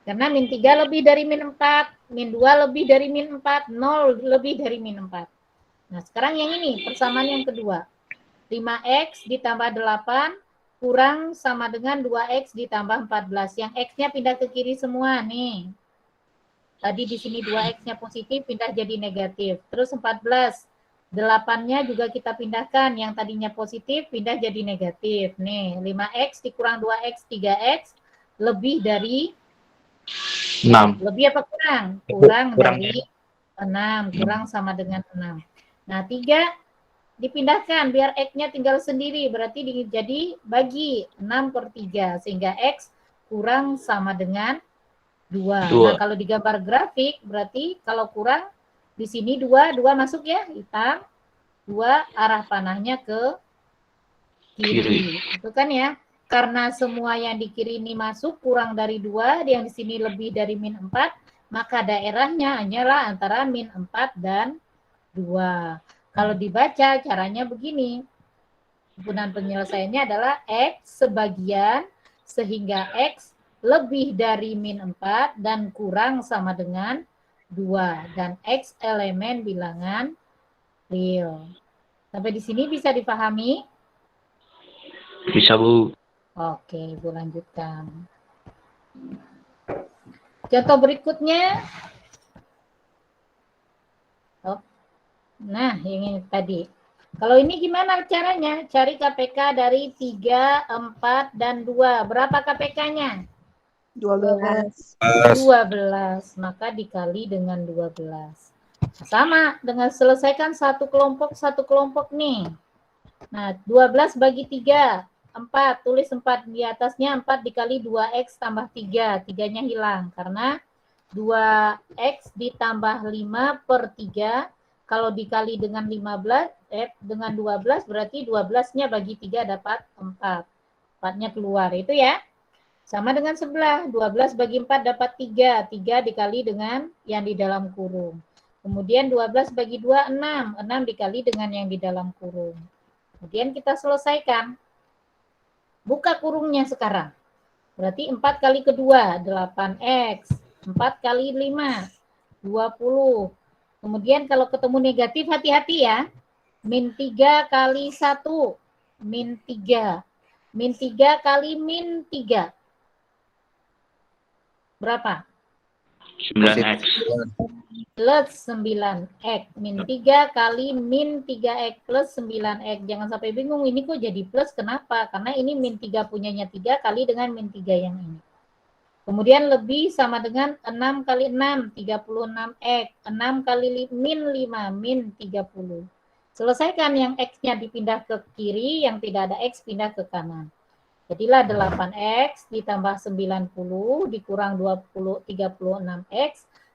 karena min 3 lebih dari min 4, min 2 lebih dari min 4, 0 lebih dari min 4. Nah, sekarang yang ini, persamaan yang kedua. 5X ditambah 8 kurang sama dengan 2X ditambah 14. Yang X-nya pindah ke kiri semua nih. Tadi di sini 2X-nya positif, pindah jadi negatif. Terus 14. 8-nya juga kita pindahkan, yang tadinya positif pindah jadi negatif. Nih, 5X dikurang 2X, 3X, lebih dari 6. Lebih apa kurang? Kurang Kurang dari 6, kurang sama dengan 6. Nah, 3 dipindahkan, biar X-nya tinggal sendiri, berarti jadi bagi 6 per 3, sehingga X kurang sama dengan 2. Nah, kalau digambar grafik, berarti kalau kurang, di sini 2 masuk ya, hitam. 2 arah panahnya ke kiri. Itu kan ya. Karena semua yang di kiri ini masuk kurang dari 2, yang di sini lebih dari min 4, maka daerahnya hanyalah antara min 4 dan 2. Kalau dibaca caranya begini. Penggunaan penyelesaiannya adalah X sebagian sehingga X lebih dari min 4 dan kurang sama dengan 2, dan X elemen bilangan real. Sampai di sini bisa dipahami? Bisa, Bu. Oke, Ibu lanjutkan. Contoh berikutnya. Nah, yang ini tadi. Kalau ini gimana caranya? Cari KPK dari 3, 4, dan 2. Berapa KPK-nya? 12. 12, maka dikali dengan 12. Sama dengan selesaikan satu kelompok nih. Nah, 12 bagi 3, 4, tulis 4 di atasnya, 4 dikali 2X tambah 3, 3-nya hilang karena 2X ditambah 5 per 3, kalau dikali dengan 15, dengan 12 berarti 12-nya bagi 3 dapat 4. 4-nya keluar, itu ya. Sama dengan sebelah, 12 bagi 4 dapat 3. 3 dikali dengan yang di dalam kurung. Kemudian 12 bagi 2, 6. 6 dikali dengan yang di dalam kurung. Kemudian kita selesaikan. Buka kurungnya sekarang. Berarti 4 kali kedua, 8X. 4 kali 5, 20. Kemudian kalau ketemu negatif, hati-hati ya. Min 3 kali 1, min 3. Min 3 kali min 3. Berapa? 9X. Plus 9X. Min 3 kali min 3X plus 9X. Jangan sampai bingung, ini kok jadi plus, kenapa? Karena ini min 3 punyanya 3 kali dengan min 3 yang ini. Kemudian lebih sama dengan 6 kali 6, 36X. 6 kali min 5, min 30. Selesaikan, yang X-nya dipindah ke kiri, yang tidak ada X pindah ke kanan. Jadilah 8X ditambah 90 dikurang 36X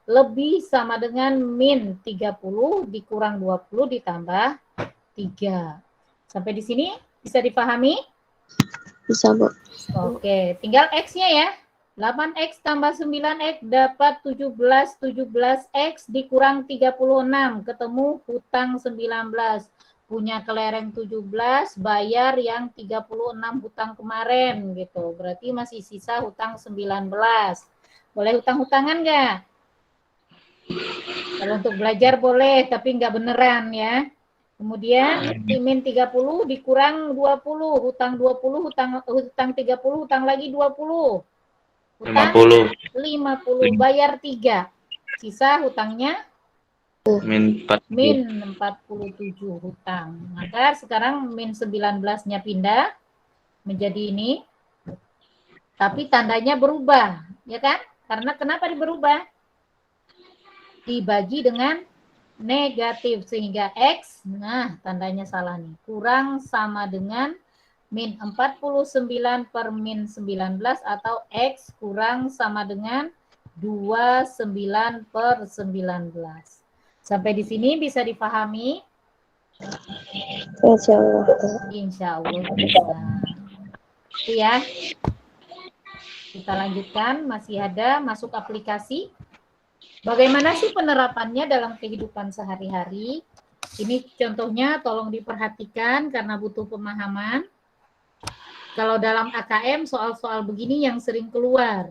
lebih sama dengan min 30 dikurang 20 ditambah 3. Sampai di sini bisa dipahami? Bisa, Bu. Oke, tinggal X-nya ya. 8X tambah 9X dapat 17X dikurang 36. Ketemu hutang 19. Punya kelereng 17, bayar yang 36 hutang kemarin gitu. Berarti masih sisa hutang 19. Boleh hutang-hutangan nggak? Kalau untuk belajar boleh, tapi nggak beneran ya. Kemudian min 30 dikurang 20, hutang 20, hutang 30, hutang lagi 20. Hutang 50, bayar 3. Sisa hutangnya Min 4. min 47 hutang. Maka sekarang min 19-nya pindah menjadi ini. Tapi tandanya berubah, ya kan? Karena kenapa berubah? Dibagi dengan negatif sehingga X, nah tandanya salah nih, kurang sama dengan min 49 per min 19 atau X kurang sama dengan 29 per 19. Sampai di sini bisa dipahami? Insya Allah. Insya Allah bisa. Itu ya. Kita lanjutkan, masih ada masuk aplikasi. Bagaimana sih penerapannya dalam kehidupan sehari-hari? Ini contohnya tolong diperhatikan karena butuh pemahaman. Kalau dalam AKM soal-soal begini yang sering keluar.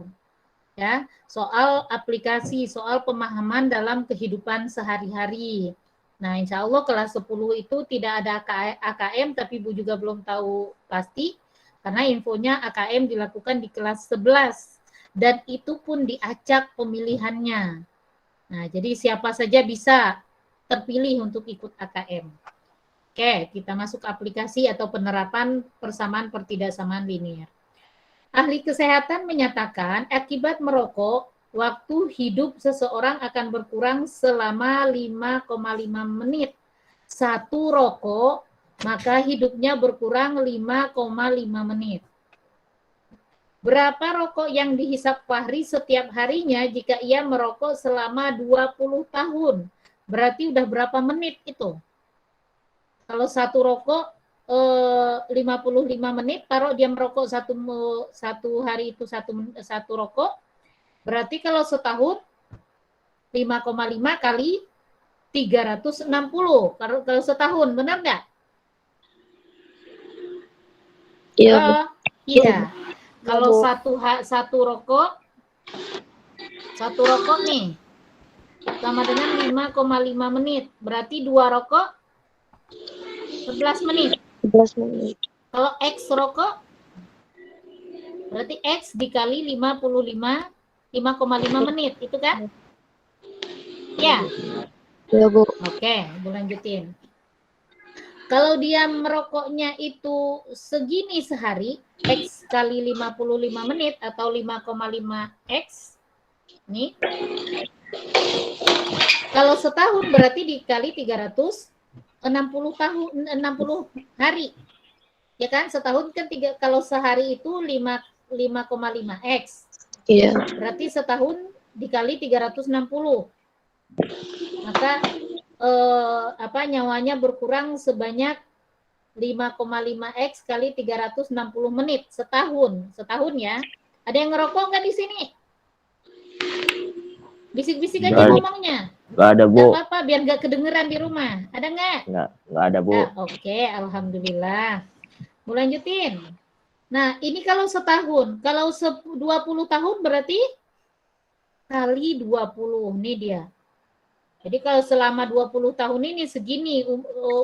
Ya, soal aplikasi, soal pemahaman dalam kehidupan sehari-hari. Nah, insya Allah kelas 10 itu tidak ada AKM, tapi Bu juga belum tahu pasti, karena infonya AKM dilakukan di kelas 11, dan itu pun diacak pemilihannya. Nah, jadi siapa saja bisa terpilih untuk ikut AKM. Oke, kita masuk aplikasi atau penerapan persamaan pertidaksamaan linier. Ahli kesehatan menyatakan akibat merokok, waktu hidup seseorang akan berkurang selama 5,5 menit. Satu rokok, maka hidupnya berkurang 5,5 menit. Berapa rokok yang dihisap Fahri setiap harinya jika ia merokok selama 20 tahun? Berarti udah berapa menit itu? Kalau satu rokok 55 menit, taruh dia merokok satu hari itu satu rokok, berarti kalau setahun 5,5 kali 360 kalau setahun, benar nggak? Iya. Iya. Kalau satu rokok nih sama dengan 5,5 menit, berarti 2 rokok 11 menit. 11 menit. Kalau X rokok berarti X dikali 5,5 menit, itu kan? Ya. Iya, Bu. Oke, Bu lanjutin. Kalau dia merokoknya itu segini sehari, X kali 55 menit atau 5,5 X. Nih. Kalau setahun berarti dikali 360 hari. Ya kan? Setahun kan kalau sehari itu 5,5 X. Iya. Berarti setahun dikali 360. Maka nyawanya berkurang sebanyak 5,5 X kali 360 menit setahun. Setahun ya. Ada yang ngerokok nggak di sini? Bisik-bisik aja ngomongnya. Nggak ada, Bu. Nggak apa-apa, biar nggak kedengeran di rumah. Ada nggak? Nggak ada, Bu. Nah, oke, alhamdulillah. Mau lanjutin. Nah, ini kalau setahun. Kalau 20 tahun berarti kali 20. Ini dia. Jadi kalau selama 20 tahun ini segini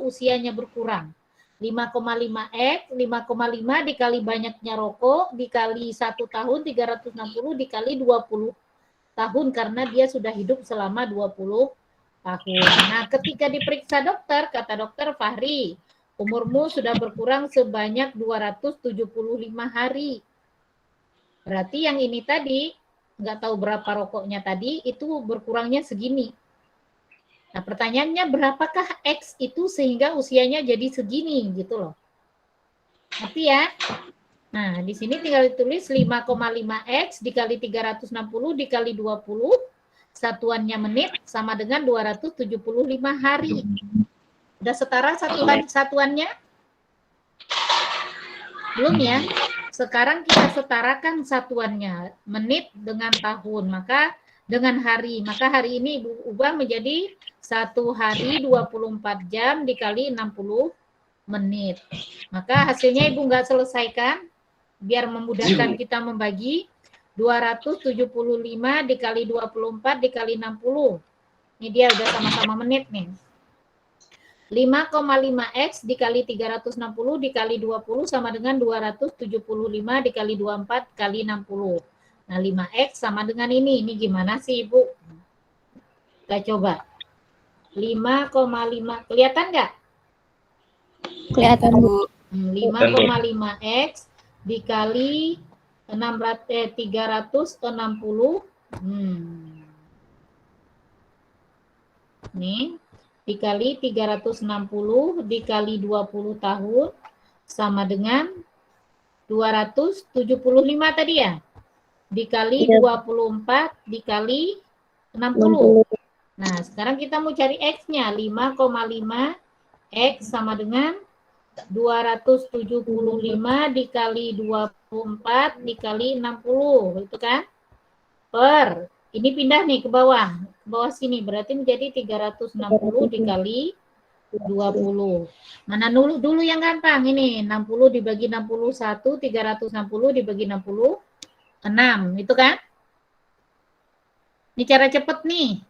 usianya berkurang. 5,5 X, 5,5 dikali banyaknya rokok, dikali 1 tahun 360, dikali 20 tahun karena dia sudah hidup selama 20 tahun. Nah, ketika diperiksa dokter, kata dokter Fahri, umurmu sudah berkurang sebanyak 275 hari. Berarti yang ini tadi, nggak tahu berapa rokoknya tadi, itu berkurangnya segini. Nah, pertanyaannya berapakah X itu sehingga usianya jadi segini gitu loh. Ngerti ya? Nah, di sini tinggal ditulis 5,5 X dikali 360 dikali 20, satuannya menit sama dengan 275 hari. Udah setara satuannya? Belum ya? Sekarang kita setarakan satuannya, menit dengan tahun, maka dengan hari. Maka hari ini ubah menjadi 1 hari 24 jam dikali 60 menit. Maka hasilnya Ibu nggak selesaikan, biar memudahkan kita membagi. 275 dikali 24 dikali 60. Ini dia udah sama-sama menit nih. 5,5X dikali 360 dikali 20 sama dengan 275 dikali 24 kali 60. Nah, 5X sama dengan ini. Ini gimana sih, Ibu? Kita coba. 5,5. Kelihatan nggak? Kelihatan, Bu. 5,5X dikali 360. Nih. Dikali 360 dikali 20 tahun sama dengan 275 tadi ya. Dikali 24 dikali 60. Nah, sekarang kita mau cari X-nya. 5,5 X sama dengan 275 dikali 24 dikali 60. Itu kan? Per. Ini pindah nih ke bawah. Ke bawah sini. Berarti menjadi 360 dikali 20. Mana dulu yang gampang? Ini 60 dibagi 61, 360 dibagi 66. Itu kan? Ini cara cepet nih.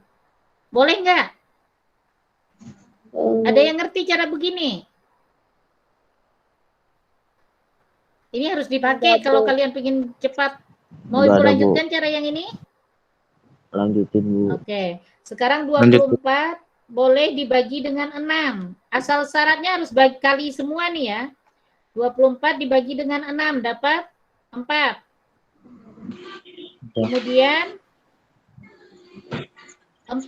Boleh nggak? Ada yang ngerti cara begini? Ini harus dipakai kalau kalian ingin cepat. Mau Ibu lanjutkan cara yang ini? Lanjutin, Bu. Oke. Sekarang 24 boleh dibagi dengan 6. Asal syaratnya harus kali semua nih ya. 24 dibagi dengan 6 dapat 4. Kemudian 4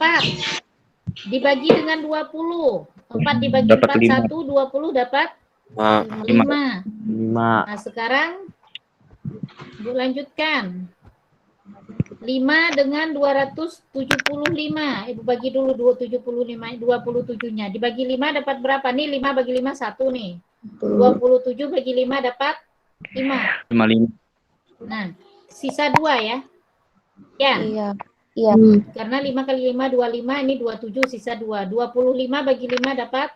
dibagi dengan 20. 4 dibagi 4, 1, 20 dapat 5. Nah, sekarang Bu lanjutkan. 5 dengan 275. Ibu bagi dulu 27-nya. Dibagi 5 dapat berapa? Nih 5 bagi 5 1 nih. 27 bagi 5 dapat 5. 55. Nah, sisa 2 ya. Ya. Iya. Karena 5 kali 5 25, ini 27 sisa 2. 25 bagi 5 dapat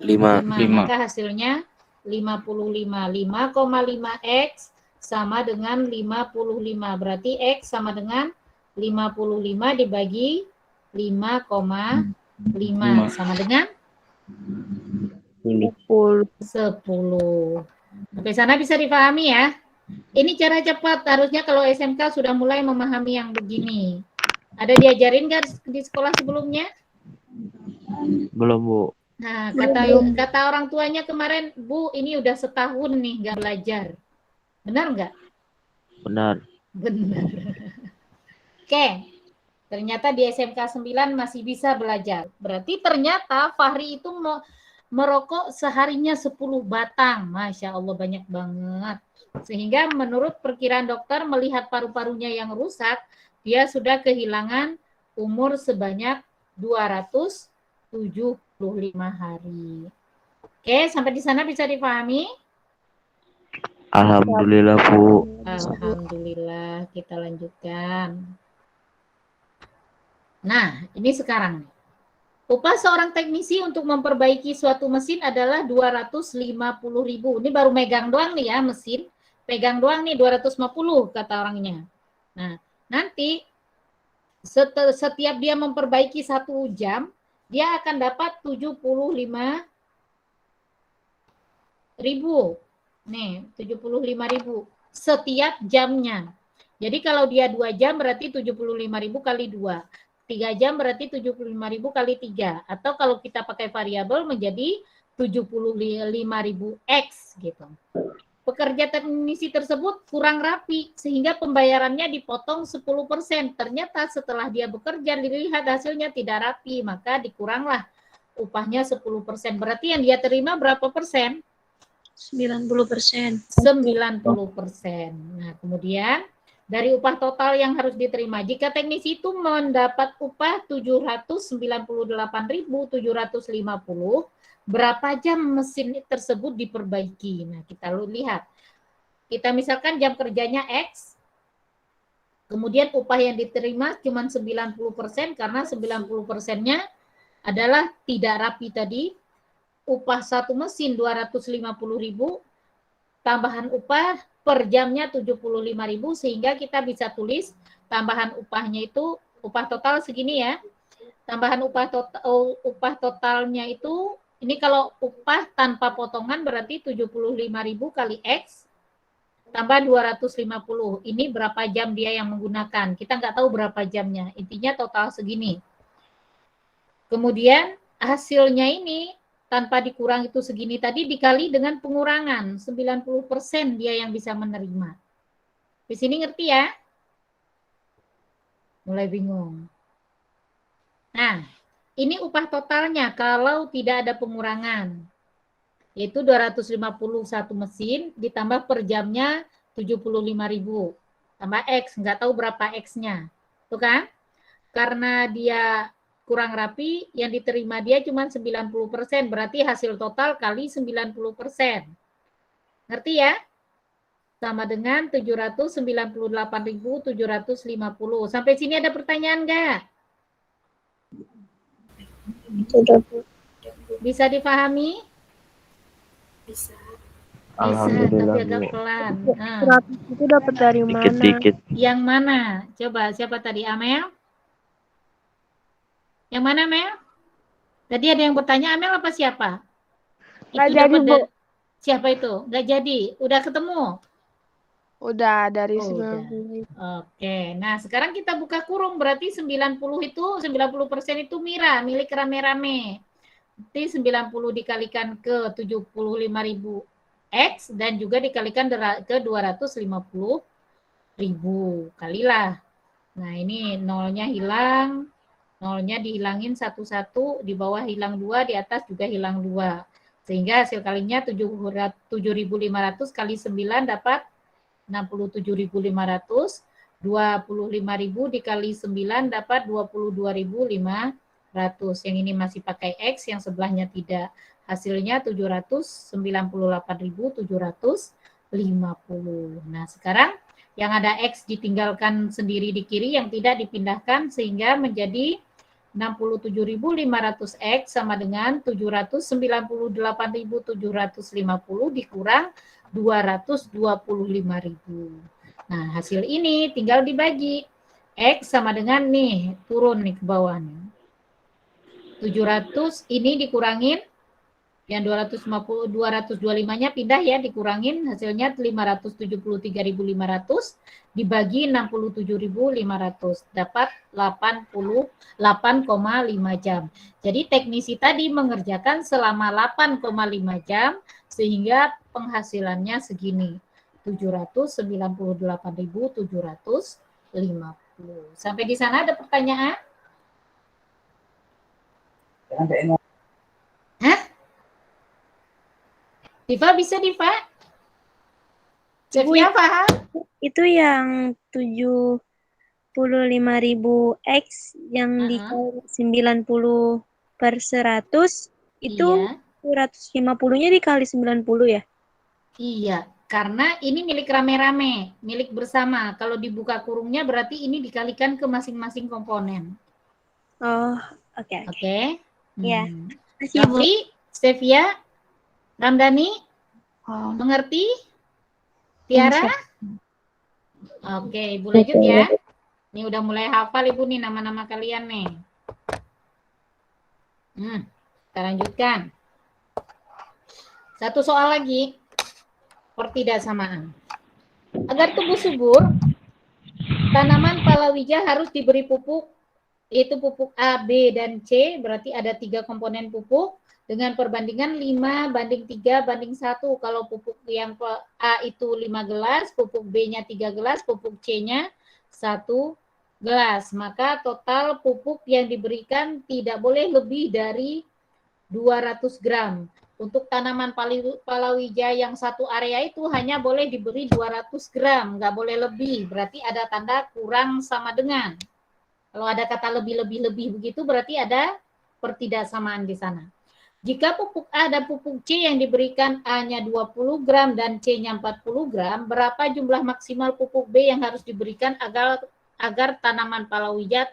5. Maka hasilnya 55. 5,5X sama dengan 55. Berarti X sama dengan 55 dibagi 5,5 sama dengan 10. Sampai sana bisa dipahami ya? Ini cara cepat. Harusnya kalau SMK sudah mulai memahami yang begini. Ada diajarin nggak di sekolah sebelumnya? Belum, Bu. Nah, kata orang tuanya kemarin, Bu, ini udah setahun nih nggak belajar. Benar nggak? Benar. Benar. Oke. Ternyata di SMK 9 masih bisa belajar. Berarti ternyata Fahri itu merokok seharinya 10 batang. Masya Allah, banyak banget. Sehingga menurut perkiraan dokter, melihat paru-parunya yang rusak, dia sudah kehilangan umur sebanyak 275 hari. Oke, sampai di sana bisa dipahami? Alhamdulillah, Bu. Alhamdulillah, kita lanjutkan. Nah, ini sekarang. Upah seorang teknisi untuk memperbaiki suatu mesin adalah 250.000. Ini baru megang doang nih ya mesin. Pegang doang nih 250 kata orangnya. Nah, nanti setiap dia memperbaiki 1 jam, dia akan dapat 75.000. Nih, 75.000 setiap jamnya. Jadi kalau dia 2 jam berarti 75.000 kali 2. 3 jam berarti 75.000 kali 3. Atau kalau kita pakai variabel menjadi 75.000 X gitu. Pekerja teknisi tersebut kurang rapi sehingga pembayarannya dipotong 10%. Ternyata setelah dia bekerja dilihat hasilnya tidak rapi, maka dikuranglah upahnya 10%. Berarti yang dia terima berapa persen? 90%. 90%. Nah, kemudian dari upah total yang harus diterima, jika teknisi itu mendapat upah 798.750, berapa jam mesin tersebut diperbaiki? Nah, kita lihat. Kita misalkan jam kerjanya X, kemudian upah yang diterima cuma 90% karena 90%-nya adalah tidak rapi tadi. Upah satu mesin 250.000, tambahan upah per jamnya 75.000, sehingga kita bisa tulis tambahan upahnya itu upah total segini ya. tambahan upah totalnya itu, ini kalau upah tanpa potongan berarti 75.000 kali X tambah 250. Ini berapa jam dia yang menggunakan. Kita nggak tahu berapa jamnya. Intinya total segini. Kemudian hasilnya ini tanpa dikurang itu segini tadi dikali dengan pengurangan 90% dia yang bisa menerima. Di sini ngerti ya? Mulai bingung. Nah, ini upah totalnya kalau tidak ada pengurangan. Yaitu 251 mesin ditambah per jamnya 75.000. Tambah X, nggak tahu berapa X-nya. Tuh kan? Karena dia kurang rapi, yang diterima dia cuma 90%, berarti hasil total kali 90%. Ngerti ya? Sama dengan 798.750. Sampai sini ada pertanyaan nggak? Sudah, Bu. Bisa dipahami? Bisa. Alhamdulillah, Tapi agak Bu. pelan. Nah, 100 itu dapat dari mana? Dikit-dikit. yang mana? Coba, siapa tadi? Amel? Yang mana, Mel? Tadi ada yang bertanya, Amel apa siapa? Nggak Itu jadi, dapat Bu. siapa itu? Nggak jadi. Udah ketemu? Udah dari Oh, 90. Oke, nah sekarang kita buka kurung, berarti 90% itu Mira, milik rame-rame. Berarti 90 dikalikan ke 75.000 X dan juga dikalikan ke 250.000. Kalilah. Nah ini nolnya hilang, nolnya dihilangin satu-satu, di bawah hilang 2, di atas juga hilang 2. Sehingga hasil kalinya 7.500 kali 9 dapat 67.500, 25.000 dikali 9 dapat 22.500. Yang ini masih pakai X, yang sebelahnya tidak. Hasilnya 798.750. Nah, sekarang yang ada X ditinggalkan sendiri di kiri, yang tidak dipindahkan, sehingga menjadi 67.500 X sama dengan 798.750 dikurang 225.000. Nah, hasil ini tinggal dibagi. X sama dengan nih, turun nih ke bawah nih. 700 ini dikurangin, yang 225-nya pindah ya, dikurangin, hasilnya 573.500 dibagi 67.500, dapat 8,5 jam. Jadi teknisi tadi mengerjakan selama 8,5 jam, sehingga penghasilannya segini, 798.750. Sampai di sana ada pertanyaan? Hah? Diva bisa, Diva? Sefia paham? Itu yang 75.000 X yang dikali 90 per 100 itu Iya. 250-nya dikali 90 ya? Iya, karena ini milik rame-rame, milik bersama. Kalau dibuka kurungnya berarti ini dikalikan ke masing-masing komponen. Oh, oke. Oke? Ya. Makasih, Bu. Rafli, Stevia, Ramdhani, mengerti? Tiara? Oke, Ibu lanjut ya. Ini udah mulai hafal Ibu nih nama-nama kalian nih. Kita lanjutkan. Satu soal lagi. Pertidaksamaan. Agar tumbuh subur, tanaman palawija harus diberi pupuk, yaitu pupuk A, B, dan C, berarti ada 3 komponen pupuk, dengan perbandingan 5:3:1. Kalau pupuk yang A itu 5 gelas, pupuk B-nya 3 gelas, pupuk C-nya 1 gelas. Maka total pupuk yang diberikan tidak boleh lebih dari 200 gram. Untuk tanaman palawija yang satu area itu hanya boleh diberi 200 gram, nggak boleh lebih. Berarti ada tanda kurang sama dengan. Kalau ada kata lebih-lebih begitu berarti ada pertidaksamaan di sana. Jika pupuk A dan pupuk C yang diberikan A-nya 20 gram dan C-nya 40 gram, berapa jumlah maksimal pupuk B yang harus diberikan agar tanaman palawija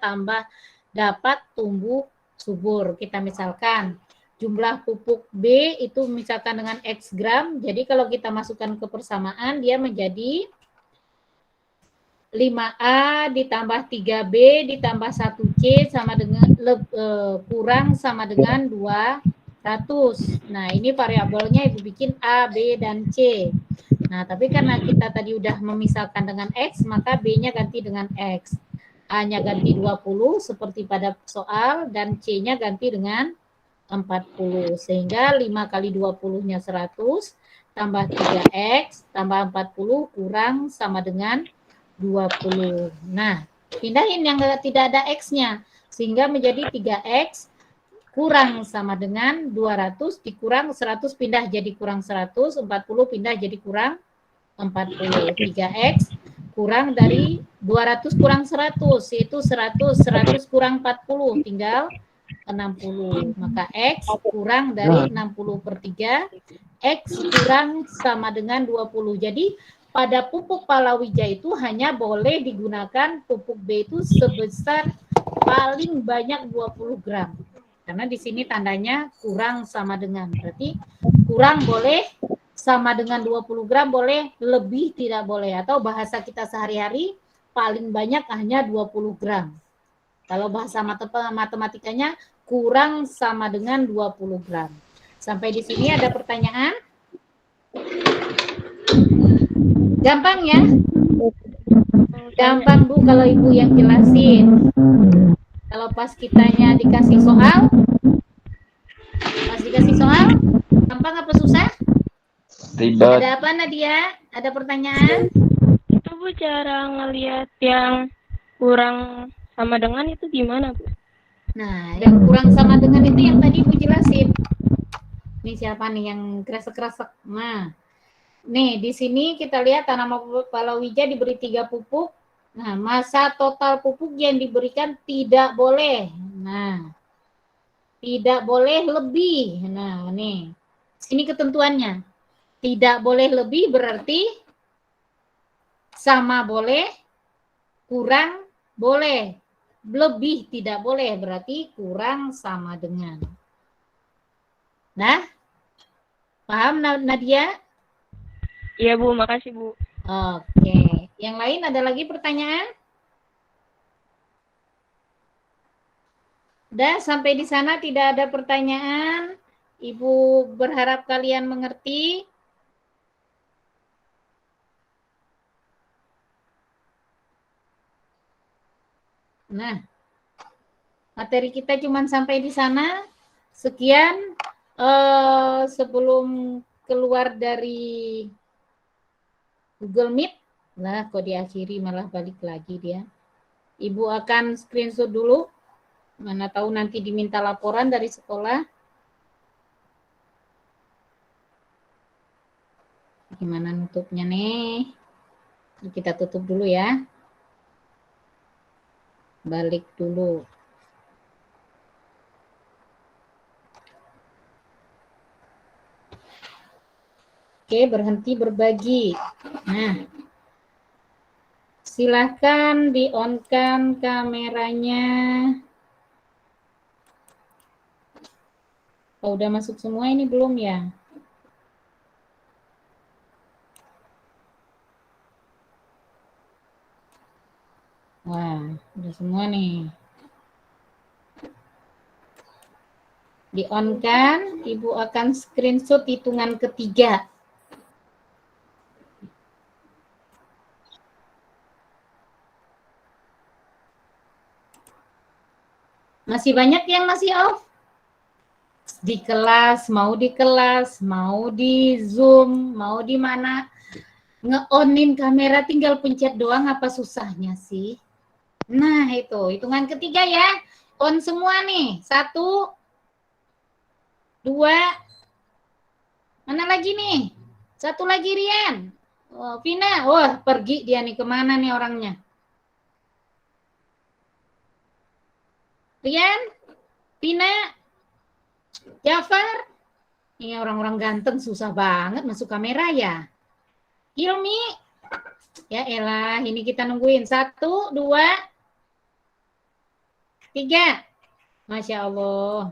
dapat tumbuh subur? Kita misalkan jumlah pupuk B itu misalkan dengan X gram, jadi kalau kita masukkan ke persamaan dia menjadi 5A ditambah 3B ditambah 1C sama dengan kurang sama dengan 200. Nah, ini variabelnya Ibu bikin A, B, dan C. Nah, tapi karena kita tadi udah memisahkan dengan X, maka B-nya ganti dengan X. A-nya ganti 20 seperti pada soal, dan C-nya ganti dengan 40. Sehingga 5 kali 20-nya 100, tambah 3X, tambah 40, kurang sama dengan 20. Nah, pindahin yang tidak ada X-nya. Sehingga menjadi 3X kurang sama dengan 200, dikurang 100 pindah jadi kurang 100, 40 pindah jadi kurang 40. 3X kurang dari 200 kurang 100, yaitu 100. 100 kurang 40, tinggal 60. Maka X kurang dari 60 per 3, X kurang sama dengan 20. Jadi pada pupuk palawija itu hanya boleh digunakan pupuk B itu sebesar paling banyak 20 gram. Karena di sini tandanya kurang sama dengan. Berarti kurang boleh, sama dengan 20 gram boleh, lebih tidak boleh. Atau bahasa kita sehari-hari paling banyak hanya 20 gram. Kalau bahasa matematikanya kurang sama dengan 20 gram. Sampai di sini ada pertanyaan? Gampang ya? Gampang Bu kalau Ibu yang jelasin. Kalau pas kitanya dikasih soal, gampang apa susah? Ribet. Ada apa Nadia? Ada pertanyaan? Itu Bu cara ngelihat yang kurang sama dengan itu gimana Bu? Nah, yang kurang sama dengan itu yang tadi Bu jelasin. Ini siapa nih yang kresek-kresek? Nah, nih di sini kita lihat tanaman palawija diberi 3 pupuk. Nah, masa total pupuk yang diberikan tidak boleh. Nah, tidak boleh lebih. Nah, nih. Sini ketentuannya. Tidak boleh lebih berarti sama boleh, kurang boleh. Lebih tidak boleh berarti kurang sama dengan. Nah, paham Nadia? Iya Bu, makasih Bu. Oke. Yang lain ada lagi pertanyaan? Udah sampai di sana tidak ada pertanyaan. Ibu berharap kalian mengerti. Nah, materi kita cuma sampai di sana. Sekian. Sebelum keluar dari Google Meet, lah kok diakhiri malah balik lagi dia. Ibu akan screenshot dulu. Mana tahu nanti diminta laporan dari sekolah. Gimana nutupnya nih? Kita tutup dulu ya. Balik dulu. Oke, berhenti berbagi. Nah, silahkan di-on-kan kameranya. Oh, udah masuk semua ini belum ya? Wah, udah semua nih. Di-on-kan, Ibu akan screenshot hitungan ketiga. Masih banyak yang masih off? Di kelas, mau di Zoom, mau di mana, nge-onin kamera tinggal pencet doang, apa susahnya sih? Nah, itu hitungan ketiga ya. On semua nih. 1, 2. Mana lagi nih? 1 lagi Rian. Oh, Vina. Wah, pergi dia nih, kemana nih orangnya? Rian, Vina, Jafar. Ini orang-orang ganteng susah banget masuk kamera ya. Hilmi. Ya elah, ini kita nungguin. 1, 2, 3. Masya Allah.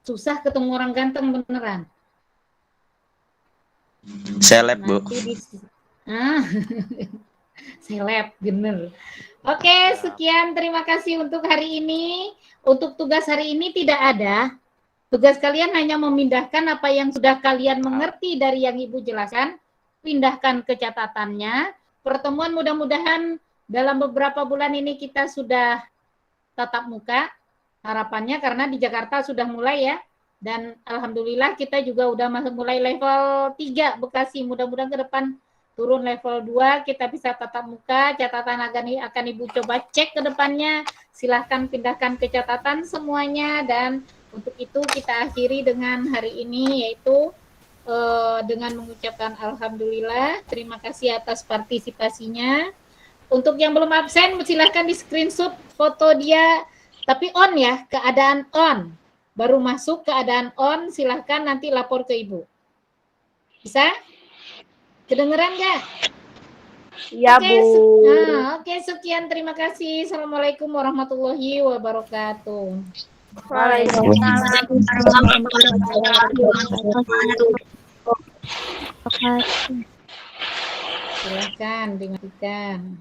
Susah ketemu orang ganteng beneran. Seleb, Bu. Seleb, bener. Oke, sekian. Terima kasih untuk hari ini. Untuk tugas hari ini tidak ada. Tugas kalian hanya memindahkan apa yang sudah kalian mengerti dari yang Ibu jelaskan, pindahkan ke catatannya. Pertemuan mudah-mudahan dalam beberapa bulan ini kita sudah tatap muka, harapannya karena di Jakarta sudah mulai ya. Dan alhamdulillah kita juga udah mulai level 3 Bekasi. Mudah-mudahan ke depan turun level 2, kita bisa tatap muka, catatan akan Ibu coba cek ke depannya, silahkan pindahkan ke catatan semuanya, dan untuk itu kita akhiri dengan hari ini, yaitu dengan mengucapkan alhamdulillah, terima kasih atas partisipasinya. Untuk yang belum absen, silahkan di screenshot foto dia, tapi on ya, keadaan on, baru masuk keadaan on, silahkan nanti lapor ke Ibu. Bisa? Kedengeran nggak? Iya, Oke, Bu. Oke, sekian. Terima kasih. Assalamualaikum warahmatullahi wabarakatuh. Waalaikumsalam. Silakan dimatikan.